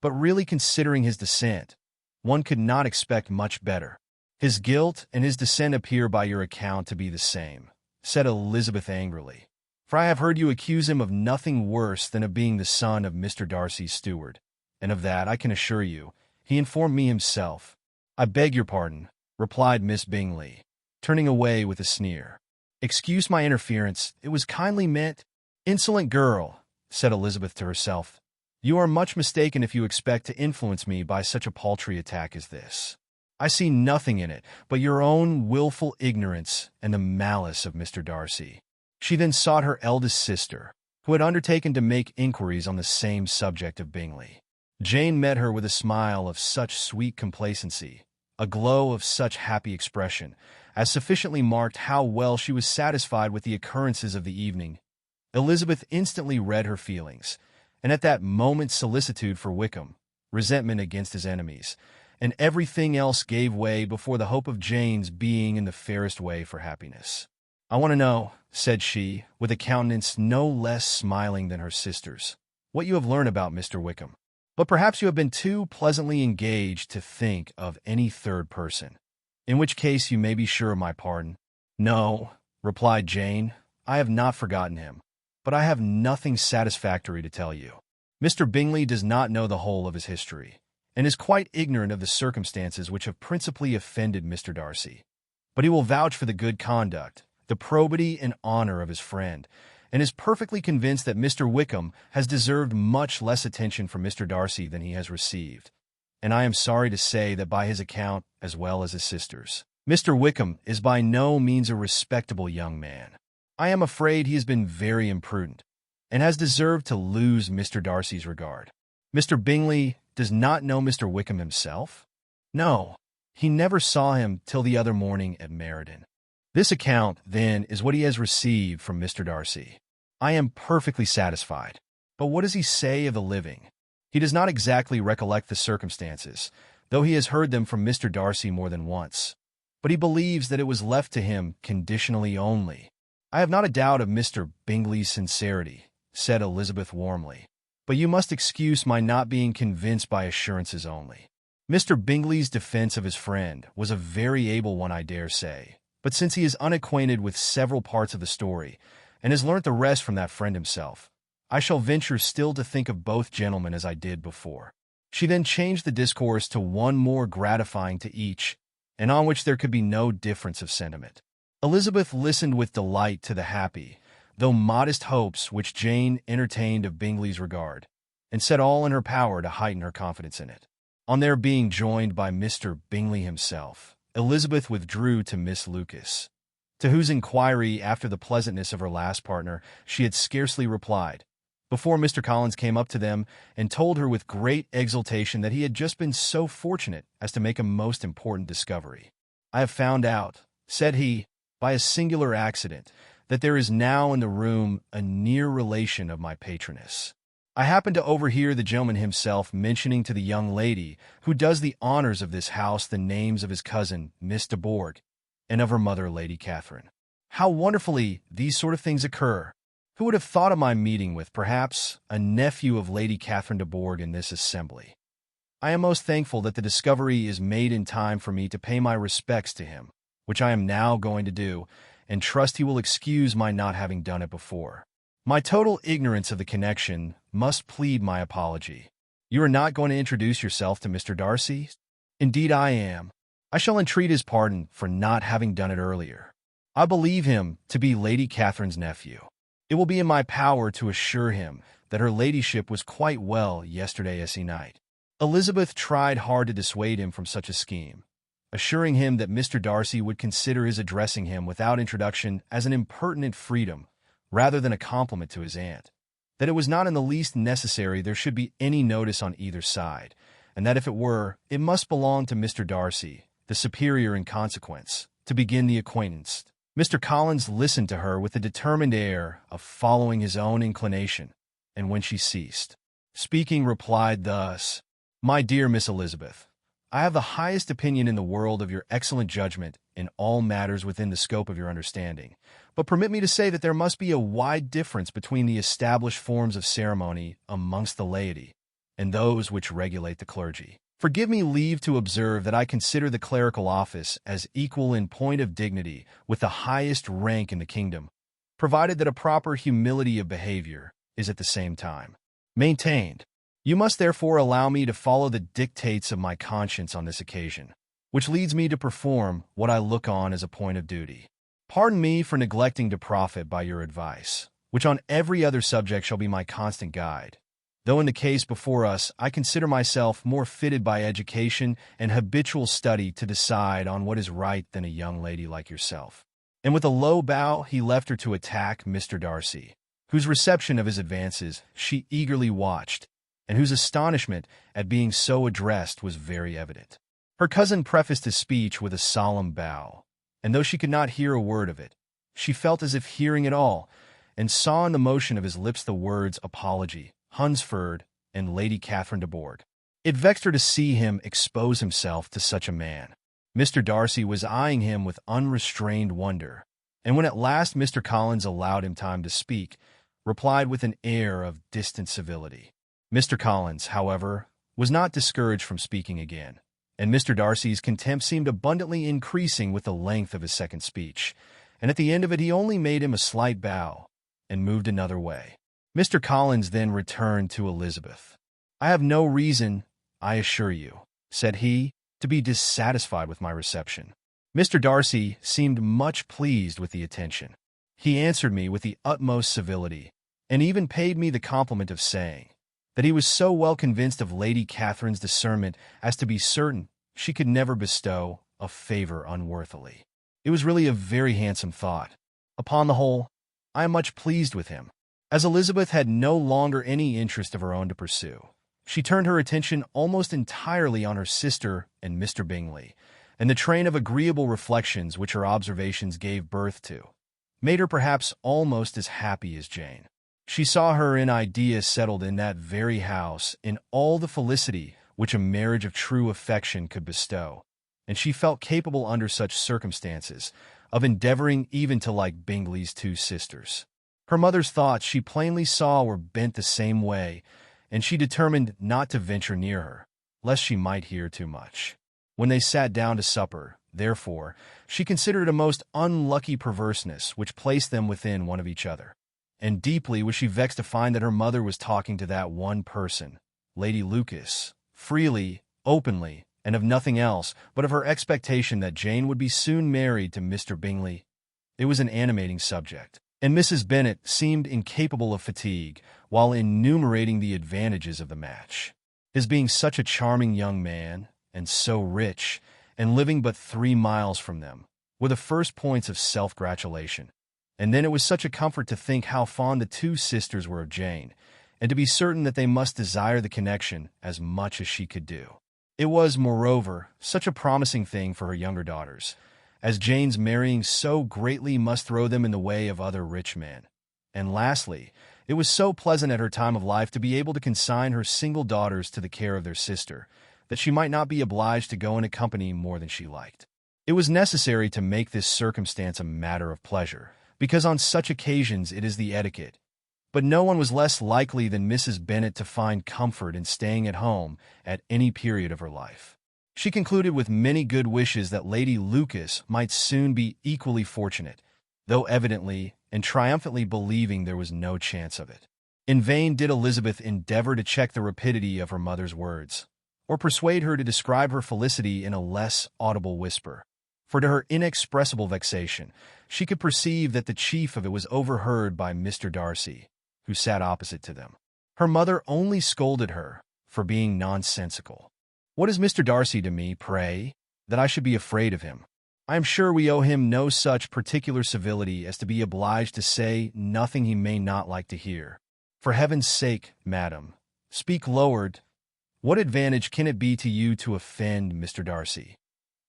But really considering his descent, one could not expect much better. His guilt and his descent appear by your account to be the same, said Elizabeth angrily. For I have heard you accuse him of nothing worse than of being the son of Mr. Darcy's steward, and of that, I can assure you, he informed me himself. I beg your pardon, replied Miss Bingley, turning away with a sneer. Excuse my interference, it was kindly meant. Insolent girl, said Elizabeth to herself. You are much mistaken if you expect to influence me by such a paltry attack as this. I see nothing in it but your own wilful ignorance and the malice of Mr. Darcy. She then sought her eldest sister, who had undertaken to make inquiries on the same subject of Bingley. Jane met her with a smile of such sweet complacency, a glow of such happy expression, as sufficiently marked how well she was satisfied with the occurrences of the evening. Elizabeth instantly read her feelings, and at that moment solicitude for Wickham, resentment against his enemies, and everything else gave way before the hope of Jane's being in the fairest way for happiness. I want to know, said she, with a countenance no less smiling than her sister's, what you have learned about Mr. Wickham. But perhaps you have been too pleasantly engaged to think of any third person, in which case you may be sure of my pardon. No, replied Jane, I have not forgotten him, but I have nothing satisfactory to tell you. Mr. Bingley does not know the whole of his history, and is quite ignorant of the circumstances which have principally offended Mr. Darcy. But he will vouch for the good conduct, the probity and honor of his friend, and is perfectly convinced that Mr. Wickham has deserved much less attention from Mr. Darcy than he has received, and I am sorry to say that by his account, as well as his sister's, Mr. Wickham is by no means a respectable young man. I am afraid he has been very imprudent, and has deserved to lose Mr. Darcy's regard. Mr. Bingley does not know Mr. Wickham himself? No, he never saw him till the other morning at Meriden. This account, then, is what he has received from Mr. Darcy. I am perfectly satisfied. But what does he say of the living? He does not exactly recollect the circumstances, though he has heard them from Mr. Darcy more than once. But he believes that it was left to him conditionally only. I have not a doubt of Mr. Bingley's sincerity, said Elizabeth warmly, but you must excuse my not being convinced by assurances only. Mr. Bingley's defense of his friend was a very able one, I dare say, but since he is unacquainted with several parts of the story, and has learnt the rest from that friend himself, I shall venture still to think of both gentlemen as I did before. She then changed the discourse to one more gratifying to each, and on which there could be no difference of sentiment. Elizabeth listened with delight to the happy, though modest hopes which Jane entertained of Bingley's regard, and set all in her power to heighten her confidence in it. On their being joined by Mr. Bingley himself, Elizabeth withdrew to Miss Lucas, to whose inquiry after the pleasantness of her last partner she had scarcely replied, before Mr. Collins came up to them and told her with great exultation that he had just been so fortunate as to make a most important discovery. I have found out, said he, by a singular accident, that there is now in the room a near relation of my patroness. I happened to overhear the gentleman himself mentioning to the young lady who does the honors of this house the names of his cousin, Miss de Bourgh, and of her mother, Lady Catherine. How wonderfully these sort of things occur! Who would have thought of my meeting with, perhaps, a nephew of Lady Catherine de Bourgh in this assembly? I am most thankful that the discovery is made in time for me to pay my respects to him, which I am now going to do, and trust he will excuse my not having done it before. My total ignorance of the connection must plead my apology. You are not going to introduce yourself to Mr. Darcy? Indeed I am. I shall entreat his pardon for not having done it earlier. I believe him to be Lady Catherine's nephew. It will be in my power to assure him that her ladyship was quite well yesterday night. Elizabeth tried hard to dissuade him from such a scheme, assuring him that Mr. Darcy would consider his addressing him without introduction as an impertinent freedom rather than a compliment to his aunt, that it was not in the least necessary there should be any notice on either side, and that if it were, it must belong to Mr. Darcy, the superior in consequence, to begin the acquaintance. Mr. Collins listened to her with the determined air of following his own inclination, and when she ceased speaking, replied thus: "My dear Miss Elizabeth, I have the highest opinion in the world of your excellent judgment in all matters within the scope of your understanding, but permit me to say that there must be a wide difference between the established forms of ceremony amongst the laity and those which regulate the clergy. Forgive me leave to observe that I consider the clerical office as equal in point of dignity with the highest rank in the kingdom, provided that a proper humility of behavior is at the same time maintained. You must therefore allow me to follow the dictates of my conscience on this occasion, which leads me to perform what I look on as a point of duty. Pardon me for neglecting to profit by your advice, which on every other subject shall be my constant guide, though in the case before us I consider myself more fitted by education and habitual study to decide on what is right than a young lady like yourself." And with a low bow he left her to attack Mr. Darcy, whose reception of his advances she eagerly watched, and whose astonishment at being so addressed was very evident. Her cousin prefaced his speech with a solemn bow, and though she could not hear a word of it, she felt as if hearing it all, and saw in the motion of his lips the words apology, Hunsford, and Lady Catherine de Bourgh. It vexed her to see him expose himself to such a man. Mr. Darcy was eyeing him with unrestrained wonder, and when at last Mr. Collins allowed him time to speak, replied with an air of distant civility. Mr. Collins, however, was not discouraged from speaking again, and Mr. Darcy's contempt seemed abundantly increasing with the length of his second speech, and at the end of it he only made him a slight bow, and moved another way. Mr. Collins then returned to Elizabeth. "I have no reason, I assure you," said he, "to be dissatisfied with my reception." Mr. Darcy seemed much pleased with the attention. He answered me with the utmost civility, and even paid me the compliment of saying that he was so well convinced of Lady Catherine's discernment as to be certain she could never bestow a favor unworthily. It was really a very handsome thought. Upon the whole, I am much pleased with him. As Elizabeth had no longer any interest of her own to pursue, she turned her attention almost entirely on her sister and Mr. Bingley, and the train of agreeable reflections which her observations gave birth to made her perhaps almost as happy as Jane. She saw her in idea settled in that very house in all the felicity which a marriage of true affection could bestow, and she felt capable under such circumstances of endeavoring even to like Bingley's two sisters. Her mother's thoughts she plainly saw were bent the same way, and she determined not to venture near her, lest she might hear too much. When they sat down to supper, therefore, she considered a most unlucky perverseness which placed them within one of each other, and deeply was she vexed to find that her mother was talking to that one person, Lady Lucas, freely, openly, and of nothing else but of her expectation that Jane would be soon married to Mr. Bingley. It was an animating subject, and Mrs. Bennet seemed incapable of fatigue while enumerating the advantages of the match. His being such a charming young man, and so rich, and living but 3 miles from them, were the first points of self-gratulation. And then it was such a comfort to think how fond the two sisters were of Jane, and to be certain that they must desire the connection as much as she could do. It was, moreover, such a promising thing for her younger daughters, as Jane's marrying so greatly must throw them in the way of other rich men. And lastly, it was so pleasant at her time of life to be able to consign her single daughters to the care of their sister, that she might not be obliged to go in a company more than she liked. It was necessary to make this circumstance a matter of pleasure, because on such occasions it is the etiquette. But no one was less likely than Mrs. Bennet to find comfort in staying at home at any period of her life. She concluded with many good wishes that Lady Lucas might soon be equally fortunate, though evidently and triumphantly believing there was no chance of it. In vain did Elizabeth endeavor to check the rapidity of her mother's words, or persuade her to describe her felicity in a less audible whisper. For to her inexpressible vexation, she could perceive that the chief of it was overheard by Mr. Darcy, who sat opposite to them. Her mother only scolded her for being nonsensical. "What is Mr. Darcy to me, pray, that I should be afraid of him? I am sure we owe him no such particular civility as to be obliged to say nothing he may not like to hear. For heaven's sake, madam, speak lower. What advantage can it be to you to offend Mr. Darcy?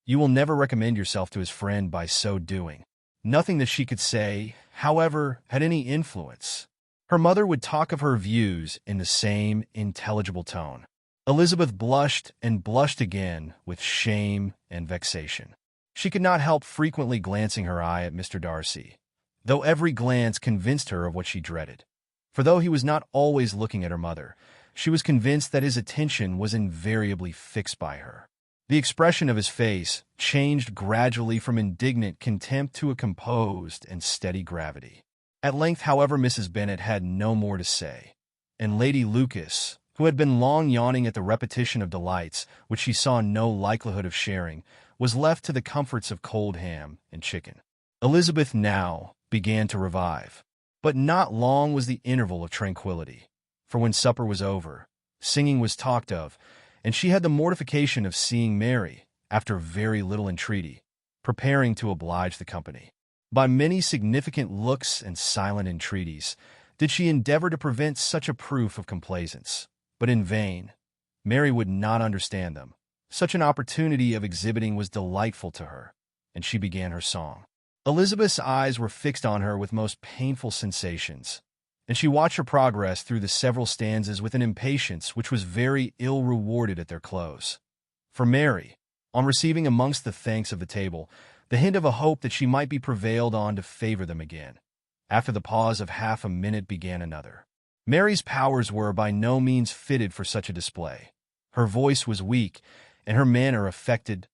You will never recommend yourself to his friend by so doing." Nothing that she could say, however, had any influence. Her mother would talk of her views in the same intelligible tone. Elizabeth blushed and blushed again with shame and vexation. She could not help frequently glancing her eye at Mr. Darcy, though every glance convinced her of what she dreaded. For though he was not always looking at her mother, she was convinced that his attention was invariably fixed by her. The expression of his face changed gradually from indignant contempt to a composed and steady gravity. At length, however, Mrs. Bennet had no more to say, and Lady Lucas, who had been long yawning at the repetition of delights which she saw no likelihood of sharing, was left to the comforts of cold ham and chicken. Elizabeth now began to revive, but not long was the interval of tranquillity, for when supper was over, singing was talked of, and she had the mortification of seeing Mary, after very little entreaty, preparing to oblige the company. By many significant looks and silent entreaties did she endeavor to prevent such a proof of complaisance, but in vain. Mary would not understand them. Such an opportunity of exhibiting was delightful to her, and she began her song. Elizabeth's eyes were fixed on her with most painful sensations, and she watched her progress through the several stanzas with an impatience which was very ill rewarded at their close. For Mary, on receiving amongst the thanks of the table the hint of a hope that she might be prevailed on to favor them again, after the pause of half a minute began another. Mary's powers were by no means fitted for such a display. Her voice was weak, and her manner affected.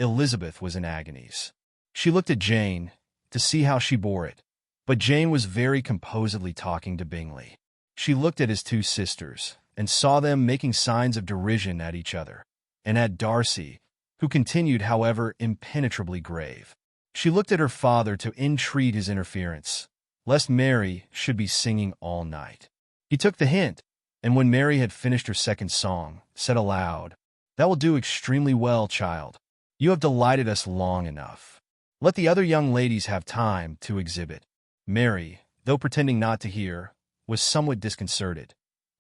Elizabeth was in agonies. She looked at Jane to see how she bore it, but Jane was very composedly talking to Bingley. She looked at his two sisters, and saw them making signs of derision at each other, and at Darcy, who continued, however, impenetrably grave. She looked at her father to entreat his interference, lest Mary should be singing all night. He took the hint, and when Mary had finished her second song, said aloud, "That will do extremely well, child. You have delighted us long enough. Let the other young ladies have time to exhibit." Mary, though pretending not to hear, was somewhat disconcerted,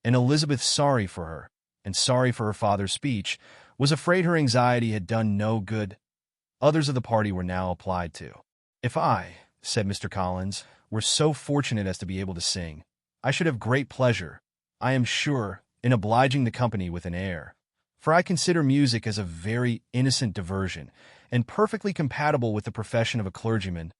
and Elizabeth, sorry for her, and sorry for her father's speech, was afraid her anxiety had done no good. Others of the party were now applied to. "If I," said Mr. Collins, "were so fortunate as to be able to sing, I should have great pleasure, I am sure, in obliging the company with an air, for I consider music as a very innocent diversion, and perfectly compatible with the profession of a clergyman.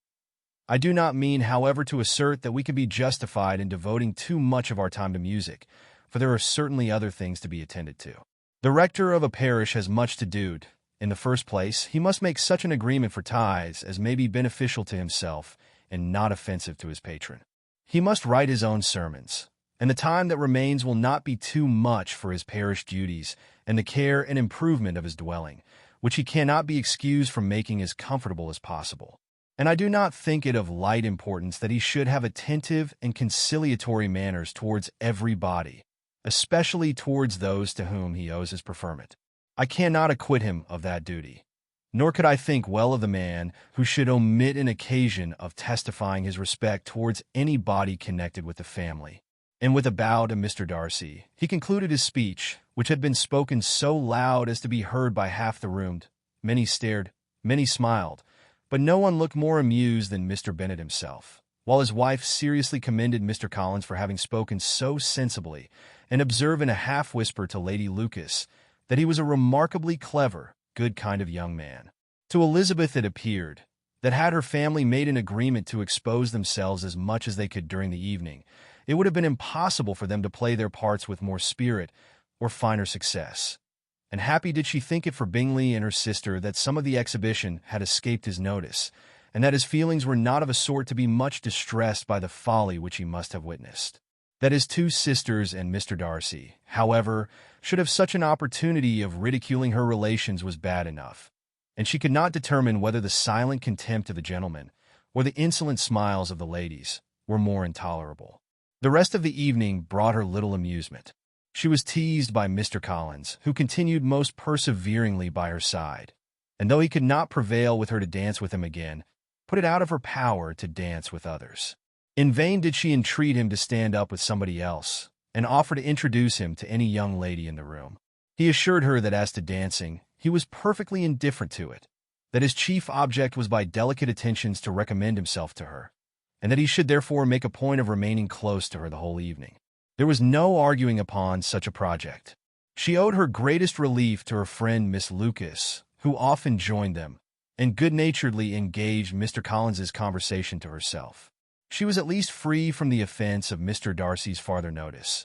I do not mean, however, to assert that we can be justified in devoting too much of our time to music, for there are certainly other things to be attended to. The rector of a parish has much to do. In the first place, he must make such an agreement for tithes as may be beneficial to himself and not offensive to his patron. He must write his own sermons, and the time that remains will not be too much for his parish duties and the care and improvement of his dwelling, which he cannot be excused from making as comfortable as possible. And I do not think it of light importance that he should have attentive and conciliatory manners towards everybody, especially towards those to whom he owes his preferment. I cannot acquit him of that duty, nor could I think well of the man who should omit an occasion of testifying his respect towards anybody connected with the family." And with a bow to Mr. Darcy, he concluded his speech, which had been spoken so loud as to be heard by half the room. Many stared, many smiled, but no one looked more amused than Mr. Bennet himself, while his wife seriously commended Mr. Collins for having spoken so sensibly, and observed in a half-whisper to Lady Lucas that he was a remarkably clever, good kind of young man. To Elizabeth it appeared that had her family made an agreement to expose themselves as much as they could during the evening, it would have been impossible for them to play their parts with more spirit or finer success. And happy did she think it for Bingley and her sister that some of the exhibition had escaped his notice, and that his feelings were not of a sort to be much distressed by the folly which he must have witnessed. That his two sisters and Mr. Darcy, however, should have such an opportunity of ridiculing her relations was bad enough, and she could not determine whether the silent contempt of the gentlemen or the insolent smiles of the ladies were more intolerable. The rest of the evening brought her little amusement. She was teased by Mr. Collins, who continued most perseveringly by her side, and though he could not prevail with her to dance with him again, put it out of her power to dance with others. In vain did she entreat him to stand up with somebody else, and offer to introduce him to any young lady in the room. He assured her that as to dancing, he was perfectly indifferent to it, that his chief object was by delicate attentions to recommend himself to her, and that he should therefore make a point of remaining close to her the whole evening. There was no arguing upon such a project. She owed her greatest relief to her friend Miss Lucas, who often joined them, and good-naturedly engaged Mr. Collins's conversation to herself. She was at least free from the offense of Mr. Darcy's farther notice,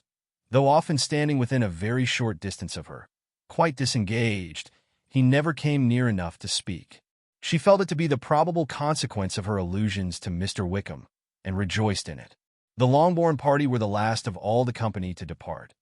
though often standing within a very short distance of her. Quite disengaged, he never came near enough to speak. She felt it to be the probable consequence of her allusions to Mr. Wickham, and rejoiced in it. The Longbourn party were the last of all the company to depart,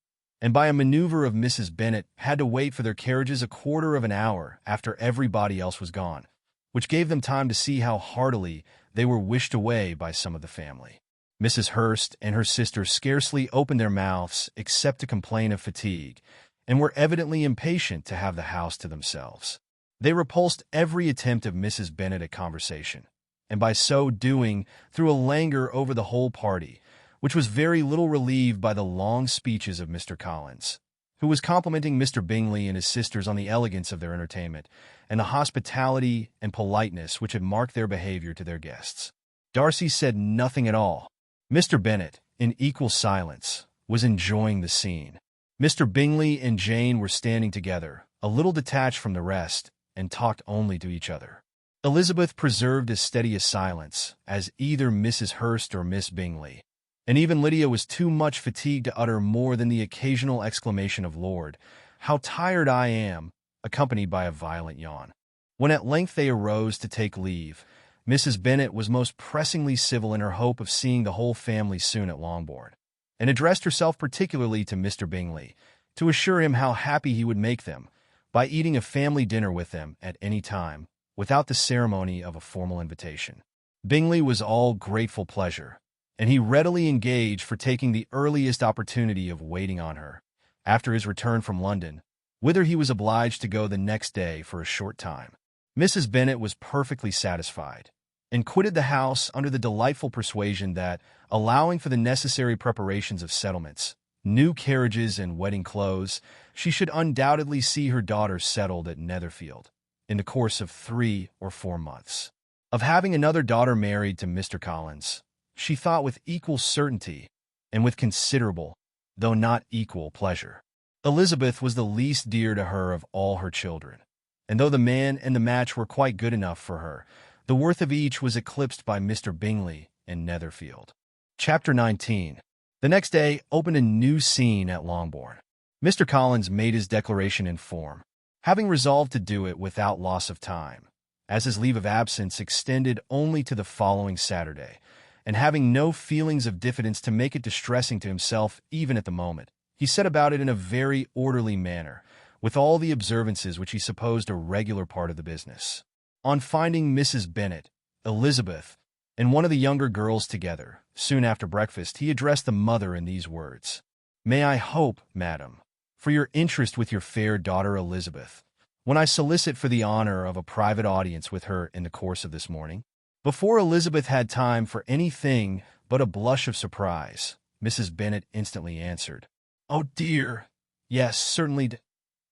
and by a maneuver of Mrs. Bennet had to wait for their carriages a quarter of an hour after everybody else was gone, which gave them time to see how heartily they were wished away by some of the family. Mrs. Hurst and her sister scarcely opened their mouths except to complain of fatigue, and were evidently impatient to have the house to themselves. They repulsed every attempt of Mrs. Bennet at conversation, and by so doing threw a languor over the whole party, which was very little relieved by the long speeches of Mr. Collins, who was complimenting Mr. Bingley and his sisters on the elegance of their entertainment, and the hospitality and politeness which had marked their behavior to their guests. Darcy said nothing at all. Mr. Bennet, in equal silence, was enjoying the scene. Mr. Bingley and Jane were standing together, a little detached from the rest, and talked only to each other. Elizabeth preserved as steady a silence as either Mrs. Hurst or Miss Bingley, and even Lydia was too much fatigued to utter more than the occasional exclamation of "Lord, how tired I am," accompanied by a violent yawn. When at length they arose to take leave, Mrs. Bennet was most pressingly civil in her hope of seeing the whole family soon at Longbourn, and addressed herself particularly to Mr. Bingley, to assure him how happy he would make them by eating a family dinner with them at any time, without the ceremony of a formal invitation. Bingley was all grateful pleasure, and he readily engaged for taking the earliest opportunity of waiting on her, after his return from London, whither he was obliged to go the next day for a short time. Mrs. Bennet was perfectly satisfied, and quitted the house under the delightful persuasion that, allowing for the necessary preparations of settlements, new carriages and wedding clothes, she should undoubtedly see her daughter settled at Netherfield in the course of 3 or 4 months. Of having another daughter married to Mr. Collins, she thought with equal certainty and with considerable, though not equal, pleasure. Elizabeth was the least dear to her of all her children, and though the man and the match were quite good enough for her, the worth of each was eclipsed by Mr. Bingley and Netherfield. Chapter 19. The next day opened a new scene at Longbourn. Mr. Collins made his declaration in form, having resolved to do it without loss of time, as his leave of absence extended only to the following Saturday, and having no feelings of diffidence to make it distressing to himself even at the moment, he set about it in a very orderly manner, with all the observances which he supposed a regular part of the business. On finding Mrs. Bennet, Elizabeth, and one of the younger girls together, soon after breakfast, he addressed the mother in these words: "May I hope, madam, for your interest with your fair daughter Elizabeth, when I solicit for the honor of a private audience with her in the course of this morning?" Before Elizabeth had time for anything but a blush of surprise, Mrs. Bennet instantly answered, "Oh dear, yes, certainly.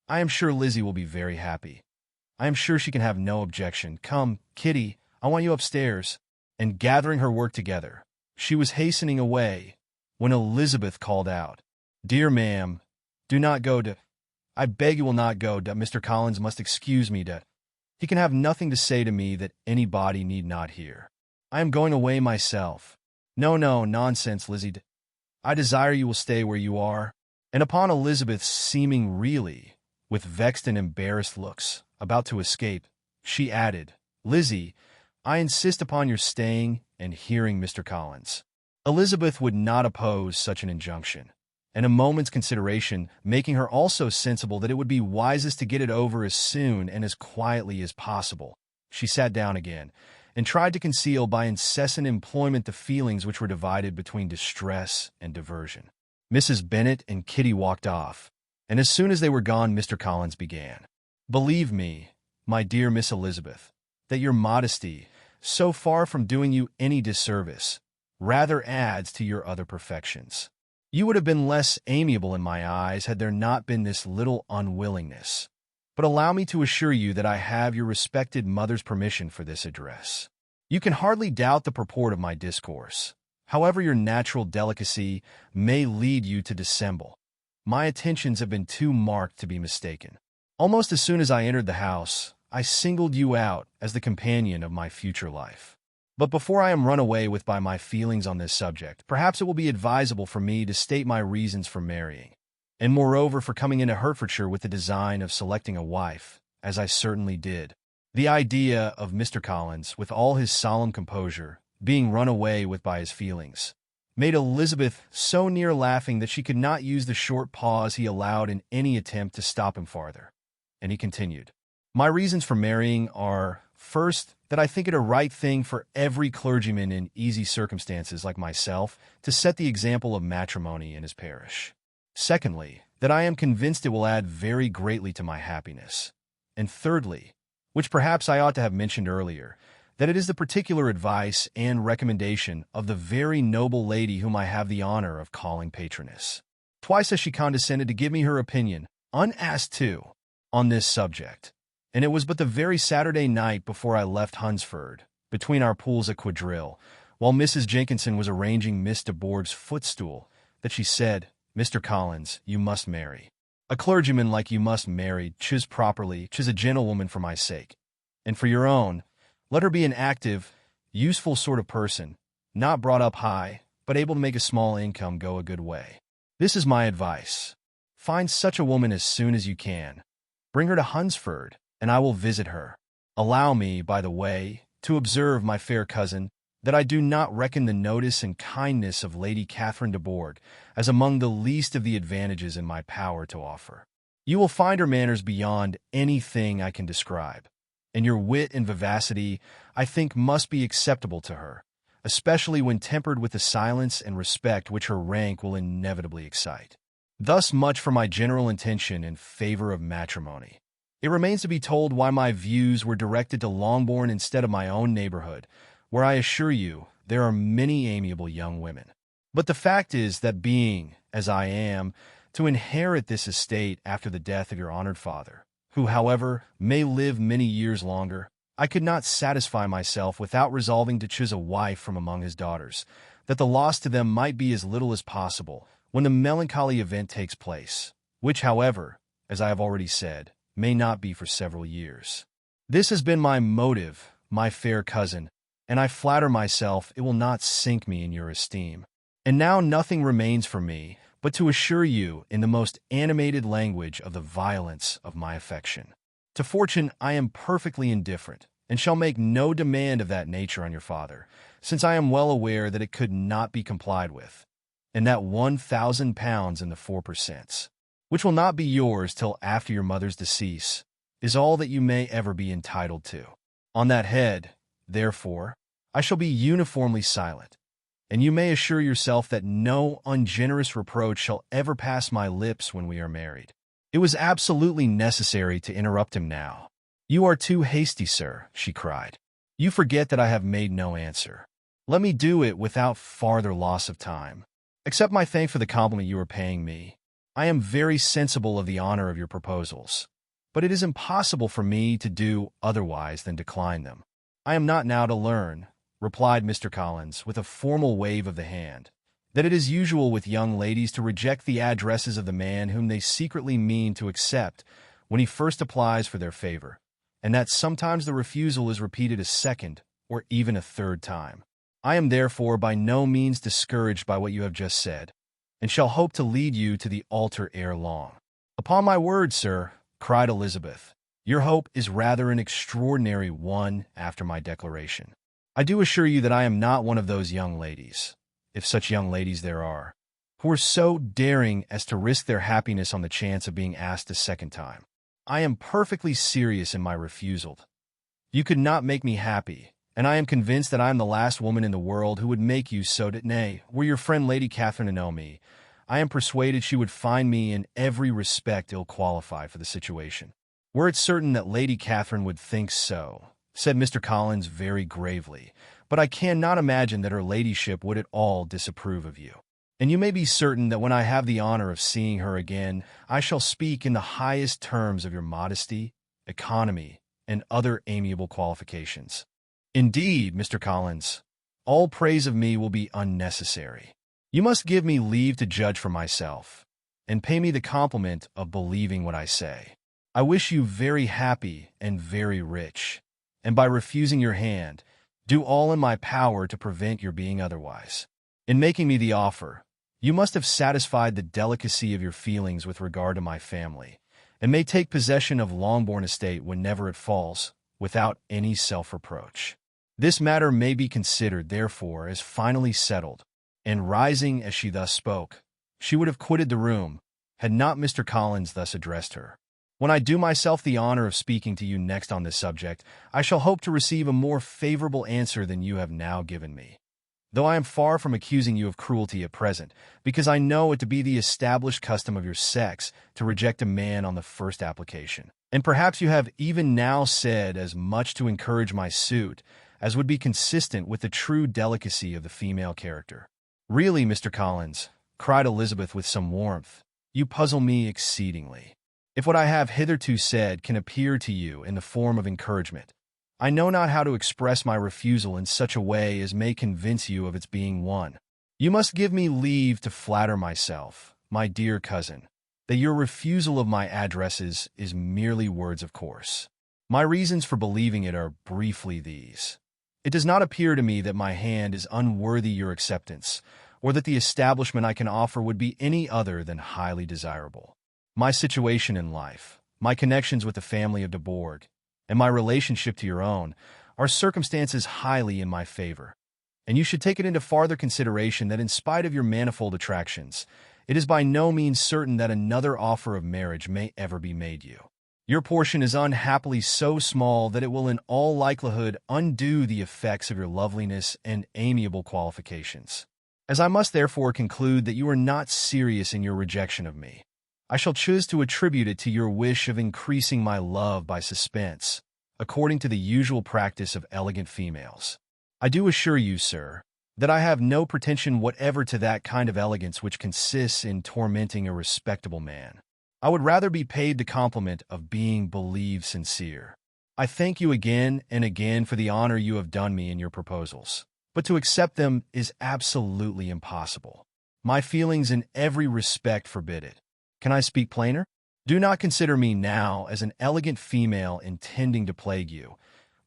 I am sure Lizzie will be very happy. I am sure she can have no objection. Come, Kitty, I want you upstairs." And gathering her work together, she was hastening away, when Elizabeth called out, "Dear ma'am, do not go to... I beg you will not go to... Mr. Collins must excuse me to... He can have nothing to say to me that anybody need not hear. I am going away myself." "No, no, nonsense, Lizzie. I desire you will stay where you are." And upon Elizabeth seeming really, with vexed and embarrassed looks, about to escape, she added, "Lizzie, I insist upon your staying and hearing Mr. Collins." Elizabeth would not oppose such an injunction, and a moment's consideration making her also sensible that it would be wisest to get it over as soon and as quietly as possible, she sat down again and tried to conceal by incessant employment the feelings which were divided between distress and diversion. Mrs. Bennet and Kitty walked off, and as soon as they were gone, Mr. Collins began. "Believe me, my dear Miss Elizabeth, that your modesty, so far from doing you any disservice, rather adds to your other perfections. You would have been less amiable in my eyes had there not been this little unwillingness. But allow me to assure you that I have your respected mother's permission for this address. You can hardly doubt the purport of my discourse. However your natural delicacy may lead you to dissemble, my attentions have been too marked to be mistaken. Almost as soon as I entered the house, I singled you out as the companion of my future life. But before I am run away with by my feelings on this subject, perhaps it will be advisable for me to state my reasons for marrying, and moreover for coming into Hertfordshire with the design of selecting a wife, as I certainly did. The idea of Mr. Collins, with all his solemn composure, being run away with by his feelings, made Elizabeth so near laughing that she could not use the short pause he allowed in any attempt to stop him farther. And he continued, "My reasons for marrying are, first, that I think it a right thing for every clergyman in easy circumstances like myself to set the example of matrimony in his parish. Secondly, that I am convinced it will add very greatly to my happiness. And thirdly, which perhaps I ought to have mentioned earlier, that it is the particular advice and recommendation of the very noble lady whom I have the honor of calling patroness. Twice has she condescended to give me her opinion, unasked too, on this subject, and it was but the very Saturday night before I left Hunsford, between our pools at quadrille, while Mrs. Jenkinson was arranging Miss de Bourgh's footstool, that she said, 'Mr. Collins, you must marry. A clergyman like you must marry, choose properly, choose a gentlewoman for my sake. And for your own, let her be an active, useful sort of person, not brought up high, but able to make a small income go a good way. This is my advice. Find such a woman as soon as you can. Bring her to Hunsford, and I will visit her. Allow me, by the way, to observe, my fair cousin, that I do not reckon the notice and kindness of Lady Catherine de Bourgh as among the least of the advantages in my power to offer. You will find her manners beyond anything I can describe, and your wit and vivacity, I think, must be acceptable to her, especially when tempered with the silence and respect which her rank will inevitably excite. Thus much for my general intention in favor of matrimony. It remains to be told why my views were directed to Longbourn instead of my own neighborhood, where I assure you there are many amiable young women. But the fact is that being, as I am, to inherit this estate after the death of your honored father, who, however, may live many years longer, I could not satisfy myself without resolving to choose a wife from among his daughters, that the loss to them might be as little as possible when the melancholy event takes place, which, however, as I have already said, may not be for several years. This has been my motive, my fair cousin, and I flatter myself it will not sink me in your esteem. And now nothing remains for me but to assure you in the most animated language of the violence of my affection. To fortune I am perfectly indifferent, and shall make no demand of that nature on your father, since I am well aware that it could not be complied with, and that £1,000 in the 4%, which will not be yours till after your mother's decease, is all that you may ever be entitled to. On that head, therefore, I shall be uniformly silent, and you may assure yourself that no ungenerous reproach shall ever pass my lips when we are married." It was absolutely necessary to interrupt him now. "You are too hasty, sir," she cried. "You forget that I have made no answer. Let me do it without farther loss of time. Accept my thanks for the compliment you are paying me. I am very sensible of the honor of your proposals, but it is impossible for me to do otherwise than decline them." "I am not now to learn," replied Mr. Collins, with a formal wave of the hand, "that it is usual with young ladies to reject the addresses of the man whom they secretly mean to accept when he first applies for their favor, and that sometimes the refusal is repeated a second or even a third time. I am therefore by no means discouraged by what you have just said, and shall hope to lead you to the altar ere long." "Upon my word, sir," cried Elizabeth, Your hope is rather an extraordinary one after my declaration. I do assure you that I am not one of those young ladies, if such young ladies there are, who are so daring as to risk their happiness on the chance of being asked a second time. I am perfectly serious in my refusal. You could not make me happy, and I am convinced that I am the last woman in the world who would make you so. Nay, were your friend Lady Catherine to know me, I am persuaded she would find me in every respect ill-qualified for the situation. Were it certain that Lady Catherine would think so, said Mr. Collins very gravely, but I cannot imagine that her ladyship would at all disapprove of you. And you may be certain that when I have the honor of seeing her again, I shall speak in the highest terms of your modesty, economy, and other amiable qualifications. Indeed, Mr. Collins, all praise of me will be unnecessary. You must give me leave to judge for myself, and pay me the compliment of believing what I say. I wish you very happy and very rich, and by refusing your hand, do all in my power to prevent your being otherwise. In making me the offer, you must have satisfied the delicacy of your feelings with regard to my family, and may take possession of Longbourn estate whenever it falls, without any self-reproach. This matter may be considered, therefore, as finally settled, and rising as she thus spoke, she would have quitted the room, had not Mr. Collins thus addressed her. When I do myself the honor of speaking to you next on this subject, I shall hope to receive a more favorable answer than you have now given me. Though I am far from accusing you of cruelty at present, because I know it to be the established custom of your sex to reject a man on the first application. And perhaps you have even now said as much to encourage my suit as would be consistent with the true delicacy of the female character. Really, Mr. Collins, cried Elizabeth with some warmth, you puzzle me exceedingly. If what I have hitherto said can appear to you in the form of encouragement, I know not how to express my refusal in such a way as may convince you of its being one. You must give me leave to flatter myself, my dear cousin, that your refusal of my addresses is merely words of course. My reasons for believing it are briefly these. It does not appear to me that my hand is unworthy your acceptance, or that the establishment I can offer would be any other than highly desirable. My situation in life, my connections with the family of de Bourgh, and my relationship to your own, are circumstances highly in my favor, and you should take it into farther consideration that in spite of your manifold attractions, it is by no means certain that another offer of marriage may ever be made you. Your portion is unhappily so small that it will in all likelihood undo the effects of your loveliness and amiable qualifications. As I must therefore conclude that you are not serious in your rejection of me, I shall choose to attribute it to your wish of increasing my love by suspense, according to the usual practice of elegant females. I do assure you, sir, that I have no pretension whatever to that kind of elegance which consists in tormenting a respectable man. I would rather be paid the compliment of being believed sincere. I thank you again and again for the honor you have done me in your proposals, but to accept them is absolutely impossible. My feelings in every respect forbid it. Can I speak plainer? Do not consider me now as an elegant female intending to plague you,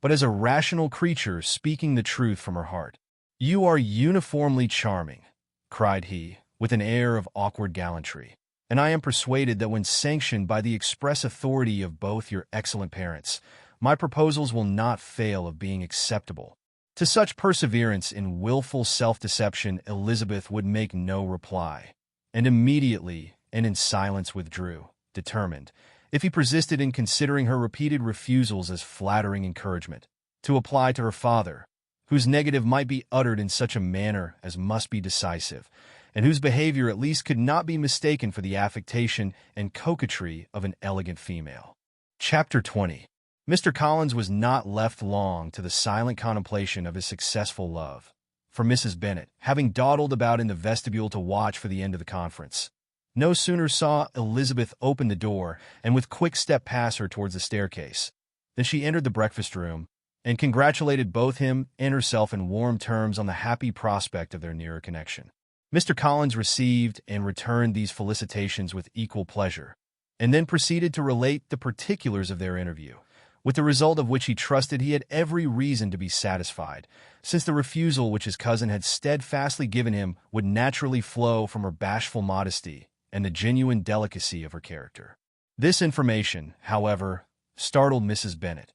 but as a rational creature speaking the truth from her heart. You are uniformly charming, cried he, with an air of awkward gallantry, and I am persuaded that when sanctioned by the express authority of both your excellent parents, my proposals will not fail of being acceptable. To such perseverance in wilful self-deception Elizabeth would make no reply, and immediately and in silence withdrew, determined, if he persisted in considering her repeated refusals as flattering encouragement, to apply to her father, whose negative might be uttered in such a manner as must be decisive, and whose behavior at least could not be mistaken for the affectation and coquetry of an elegant female. Chapter 20. Mr. Collins was not left long to the silent contemplation of his successful love, for Mrs. Bennet, having dawdled about in the vestibule to watch for the end of the conference, no sooner saw Elizabeth open the door and with quick step pass her towards the staircase, than she entered the breakfast-room, and congratulated both him and herself in warm terms on the happy prospect of their nearer connection. Mr. Collins received and returned these felicitations with equal pleasure, and then proceeded to relate the particulars of their interview, with the result of which he trusted he had every reason to be satisfied, since the refusal which his cousin had steadfastly given him would naturally flow from her bashful modesty and the genuine delicacy of her character. This information, however, startled Mrs. Bennet.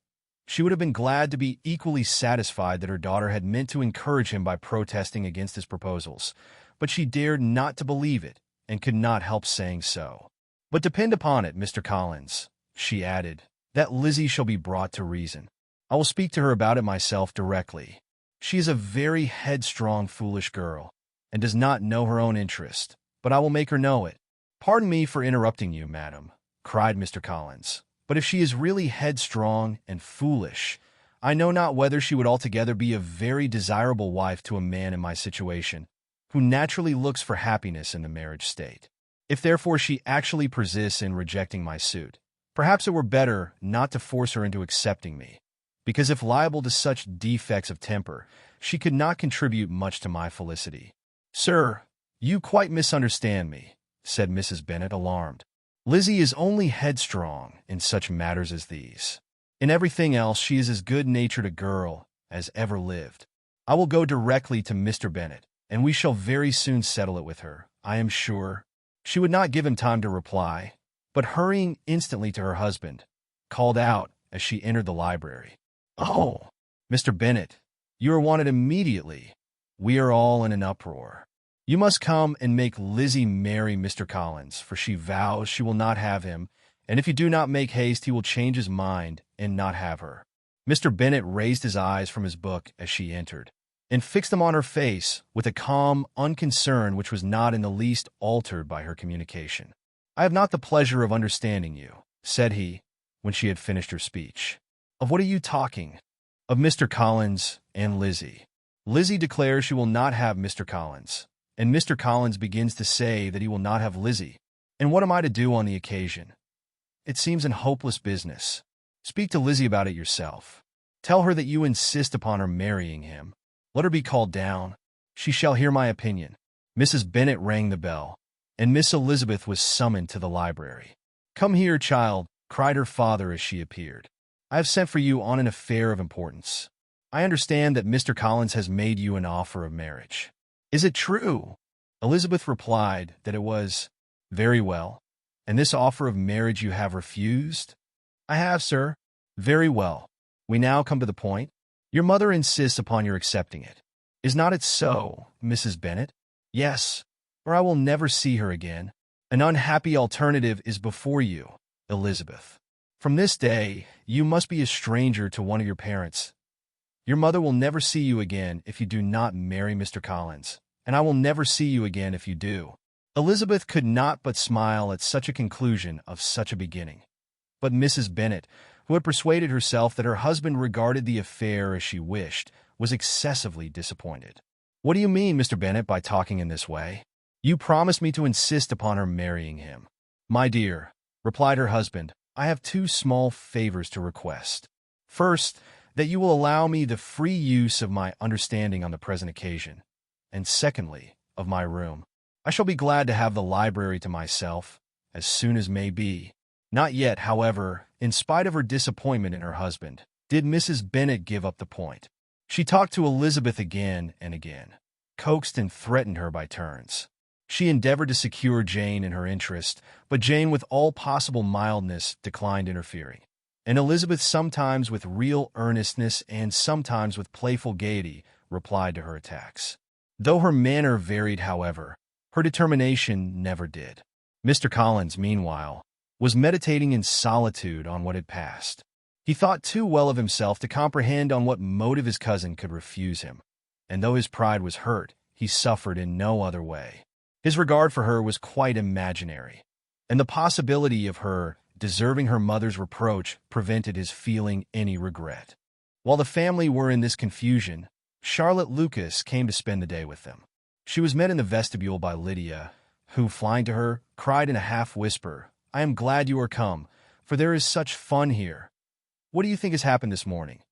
She would have been glad to be equally satisfied that her daughter had meant to encourage him by protesting against his proposals, but she dared not to believe it and could not help saying so. "But depend upon it, Mr. Collins," she added, "that Lizzie shall be brought to reason. I will speak to her about it myself directly. She is a very headstrong, foolish girl, and does not know her own interest, but I will make her know it." "Pardon me for interrupting you, madam," cried Mr. Collins, "but if she is really headstrong and foolish, I know not whether she would altogether be a very desirable wife to a man in my situation, who naturally looks for happiness in the marriage state. If therefore she actually persists in rejecting my suit, perhaps it were better not to force her into accepting me, because if liable to such defects of temper, she could not contribute much to my felicity." "Sir, you quite misunderstand me," said Mrs. Bennet, alarmed. "Lizzie is only headstrong in such matters as these. In everything else she is as good-natured a girl as ever lived. I will go directly to Mr. Bennet, and we shall very soon settle it with her, I am sure." She would not give him time to reply, but hurrying instantly to her husband, called out as she entered the library, "Oh, Mr. Bennet, you are wanted immediately. We are all in an uproar. You must come and make Lizzie marry Mr. Collins, for she vows she will not have him, and if you do not make haste he will change his mind and not have her." Mr. Bennet raised his eyes from his book as she entered, and fixed them on her face with a calm unconcern which was not in the least altered by her communication. "I have not the pleasure of understanding you," said he, when she had finished her speech. "Of what are you talking?" "Of Mr. Collins and Lizzie. Lizzie declares she will not have Mr. Collins, and Mr. Collins begins to say that he will not have Lizzie. And what am I to do on the occasion? It seems an hopeless business. Speak to Lizzie about it yourself. Tell her that you insist upon her marrying him. Let her be called down. She shall hear my opinion." Mrs. Bennet rang the bell, and Miss Elizabeth was summoned to the library. "Come here, child," cried her father as she appeared. "I have sent for you on an affair of importance. I understand that Mr. Collins has made you an offer of marriage." "Is it true?" Elizabeth replied that it was. "Very well. And this offer of marriage you have refused?" "I have, sir." "Very well. We now come to the point. Your mother insists upon your accepting it. Is not it so, Mrs. Bennet?" "Yes, or I will never see her again. An unhappy alternative is before you, Elizabeth. From this day, you must be a stranger to one of your parents. Your mother will never see you again if you do not marry Mr. Collins, and I will never see you again if you do." Elizabeth could not but smile at such a conclusion of such a beginning. But Mrs. Bennet, who had persuaded herself that her husband regarded the affair as she wished, was excessively disappointed. "What do you mean, Mr. Bennet, by talking in this way? You promised me to insist upon her marrying him." "My dear," replied her husband, "I have two small favors to request. First, that you will allow me the free use of my understanding on the present occasion, and secondly, of my room. I shall be glad to have the library to myself, as soon as may be." Not yet, however, in spite of her disappointment in her husband, did Mrs. Bennet give up the point. She talked to Elizabeth again and again, coaxed and threatened her by turns. She endeavored to secure Jane in her interest, but Jane, with all possible mildness, declined interfering. And Elizabeth, sometimes with real earnestness and sometimes with playful gaiety, replied to her attacks. Though her manner varied, however, her determination never did. Mr. Collins, meanwhile, was meditating in solitude on what had passed. He thought too well of himself to comprehend on what motive his cousin could refuse him, and though his pride was hurt, he suffered in no other way. His regard for her was quite imaginary, and the possibility of her deserving her mother's reproach prevented his feeling any regret. While the family were in this confusion, Charlotte Lucas came to spend the day with them. She was met in the vestibule by Lydia, who, flying to her, cried in a half-whisper, "I am glad you are come, for there is such fun here. What do you think has happened this morning?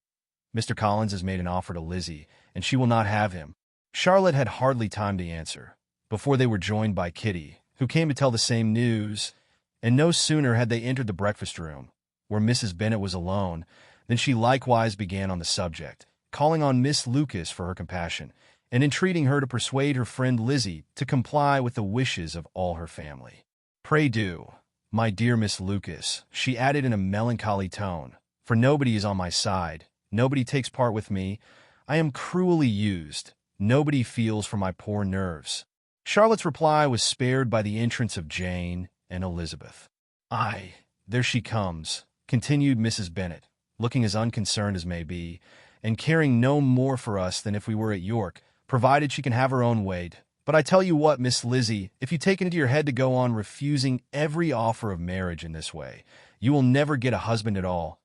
Mr. Collins has made an offer to Lizzie, and she will not have him." Charlotte had hardly time to answer, before they were joined by Kitty, who came to tell the same news, and no sooner had they entered the breakfast-room, where Mrs. Bennet was alone, than she likewise began on the subject, calling on Miss Lucas for her compassion, and entreating her to persuade her friend Lizzie to comply with the wishes of all her family. "Pray do, My dear Miss Lucas, she added in a melancholy tone, for nobody is on my side, nobody takes part with me, I am cruelly used, nobody feels for my poor nerves. Charlotte's reply was spared by the entrance of Jane and Elizabeth. "Aye, there she comes," continued Mrs. Bennet, looking as unconcerned as may be, and caring no more for us than if we were at York, provided she can have her own way. "But I tell you what, Miss Lizzie, if you take it into your head to go on refusing every offer of marriage in this way, you will never get a husband at all,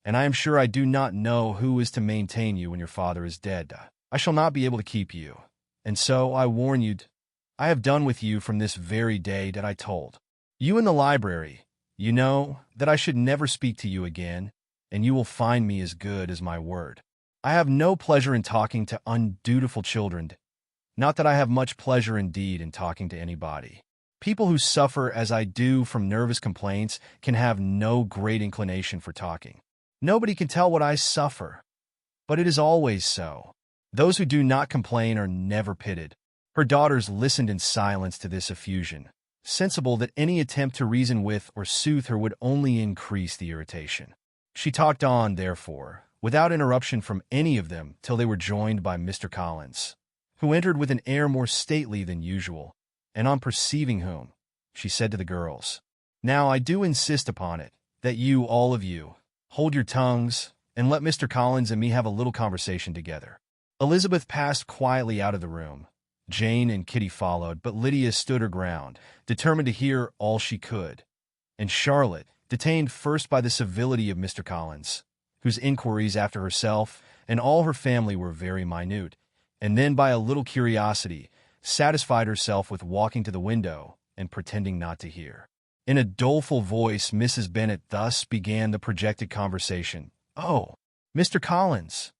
and I am sure I do not know who is to maintain you when your father is dead. I shall not be able to keep you, and so I warn you, I have done with you from this very day that I told you in the library, you know, that I should never speak to you again, and you will find me as good as my word. I have no pleasure in talking to undutiful children, not that I have much pleasure indeed in talking to anybody. People who suffer as I do from nervous complaints can have no great inclination for talking. Nobody can tell what I suffer, but it is always so. Those who do not complain are never pitied." Her daughters listened in silence to this effusion, sensible that any attempt to reason with or soothe her would only increase the irritation. She talked on, therefore, without interruption from any of them till they were joined by Mr. Collins, who entered with an air more stately than usual, and on perceiving whom, she said to the girls, "Now I do insist upon it, that you, all of you, hold your tongues, and let Mr. Collins and me have a little conversation together." Elizabeth passed quietly out of the room. Jane and Kitty followed, but Lydia stood her ground, determined to hear all she could, and Charlotte, detained first by the civility of Mr. Collins, whose inquiries after herself and all her family were very minute, and then by a little curiosity, satisfied herself with walking to the window and pretending not to hear. In a doleful voice, Mrs. Bennet thus began the projected conversation. "Oh, Mr. Collins."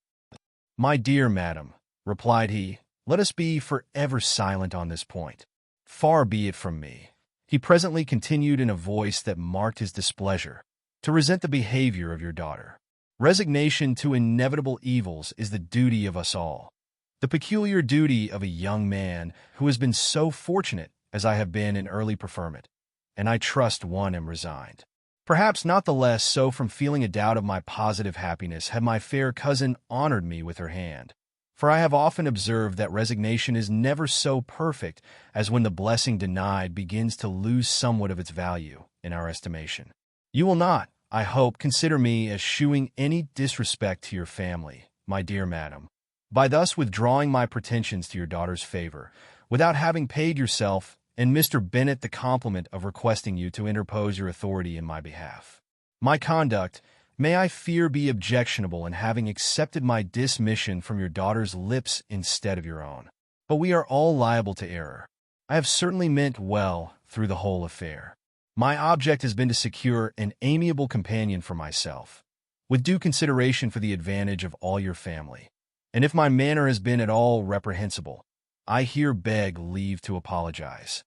"My dear madam," replied he, "let us be forever silent on this point. Far be it from me," he presently continued in a voice that marked his displeasure, "to resent the behavior of your daughter. Resignation to inevitable evils is the duty of us all, the peculiar duty of a young man who has been so fortunate as I have been in early preferment, and I trust one am resigned. Perhaps not the less so from feeling a doubt of my positive happiness had my fair cousin honored me with her hand. For I have often observed that resignation is never so perfect as when the blessing denied begins to lose somewhat of its value in our estimation. You will not, I hope, consider me as shewing any disrespect to your family, my dear madam, by thus withdrawing my pretensions to your daughter's favor, without having paid yourself and Mr. Bennet the compliment of requesting you to interpose your authority in my behalf. My conduct may I fear be objectionable in having accepted my dismission from your daughter's lips instead of your own. But we are all liable to error. I have certainly meant well through the whole affair. My object has been to secure an amiable companion for myself, with due consideration for the advantage of all your family. And if my manner has been at all reprehensible, I here beg leave to apologize.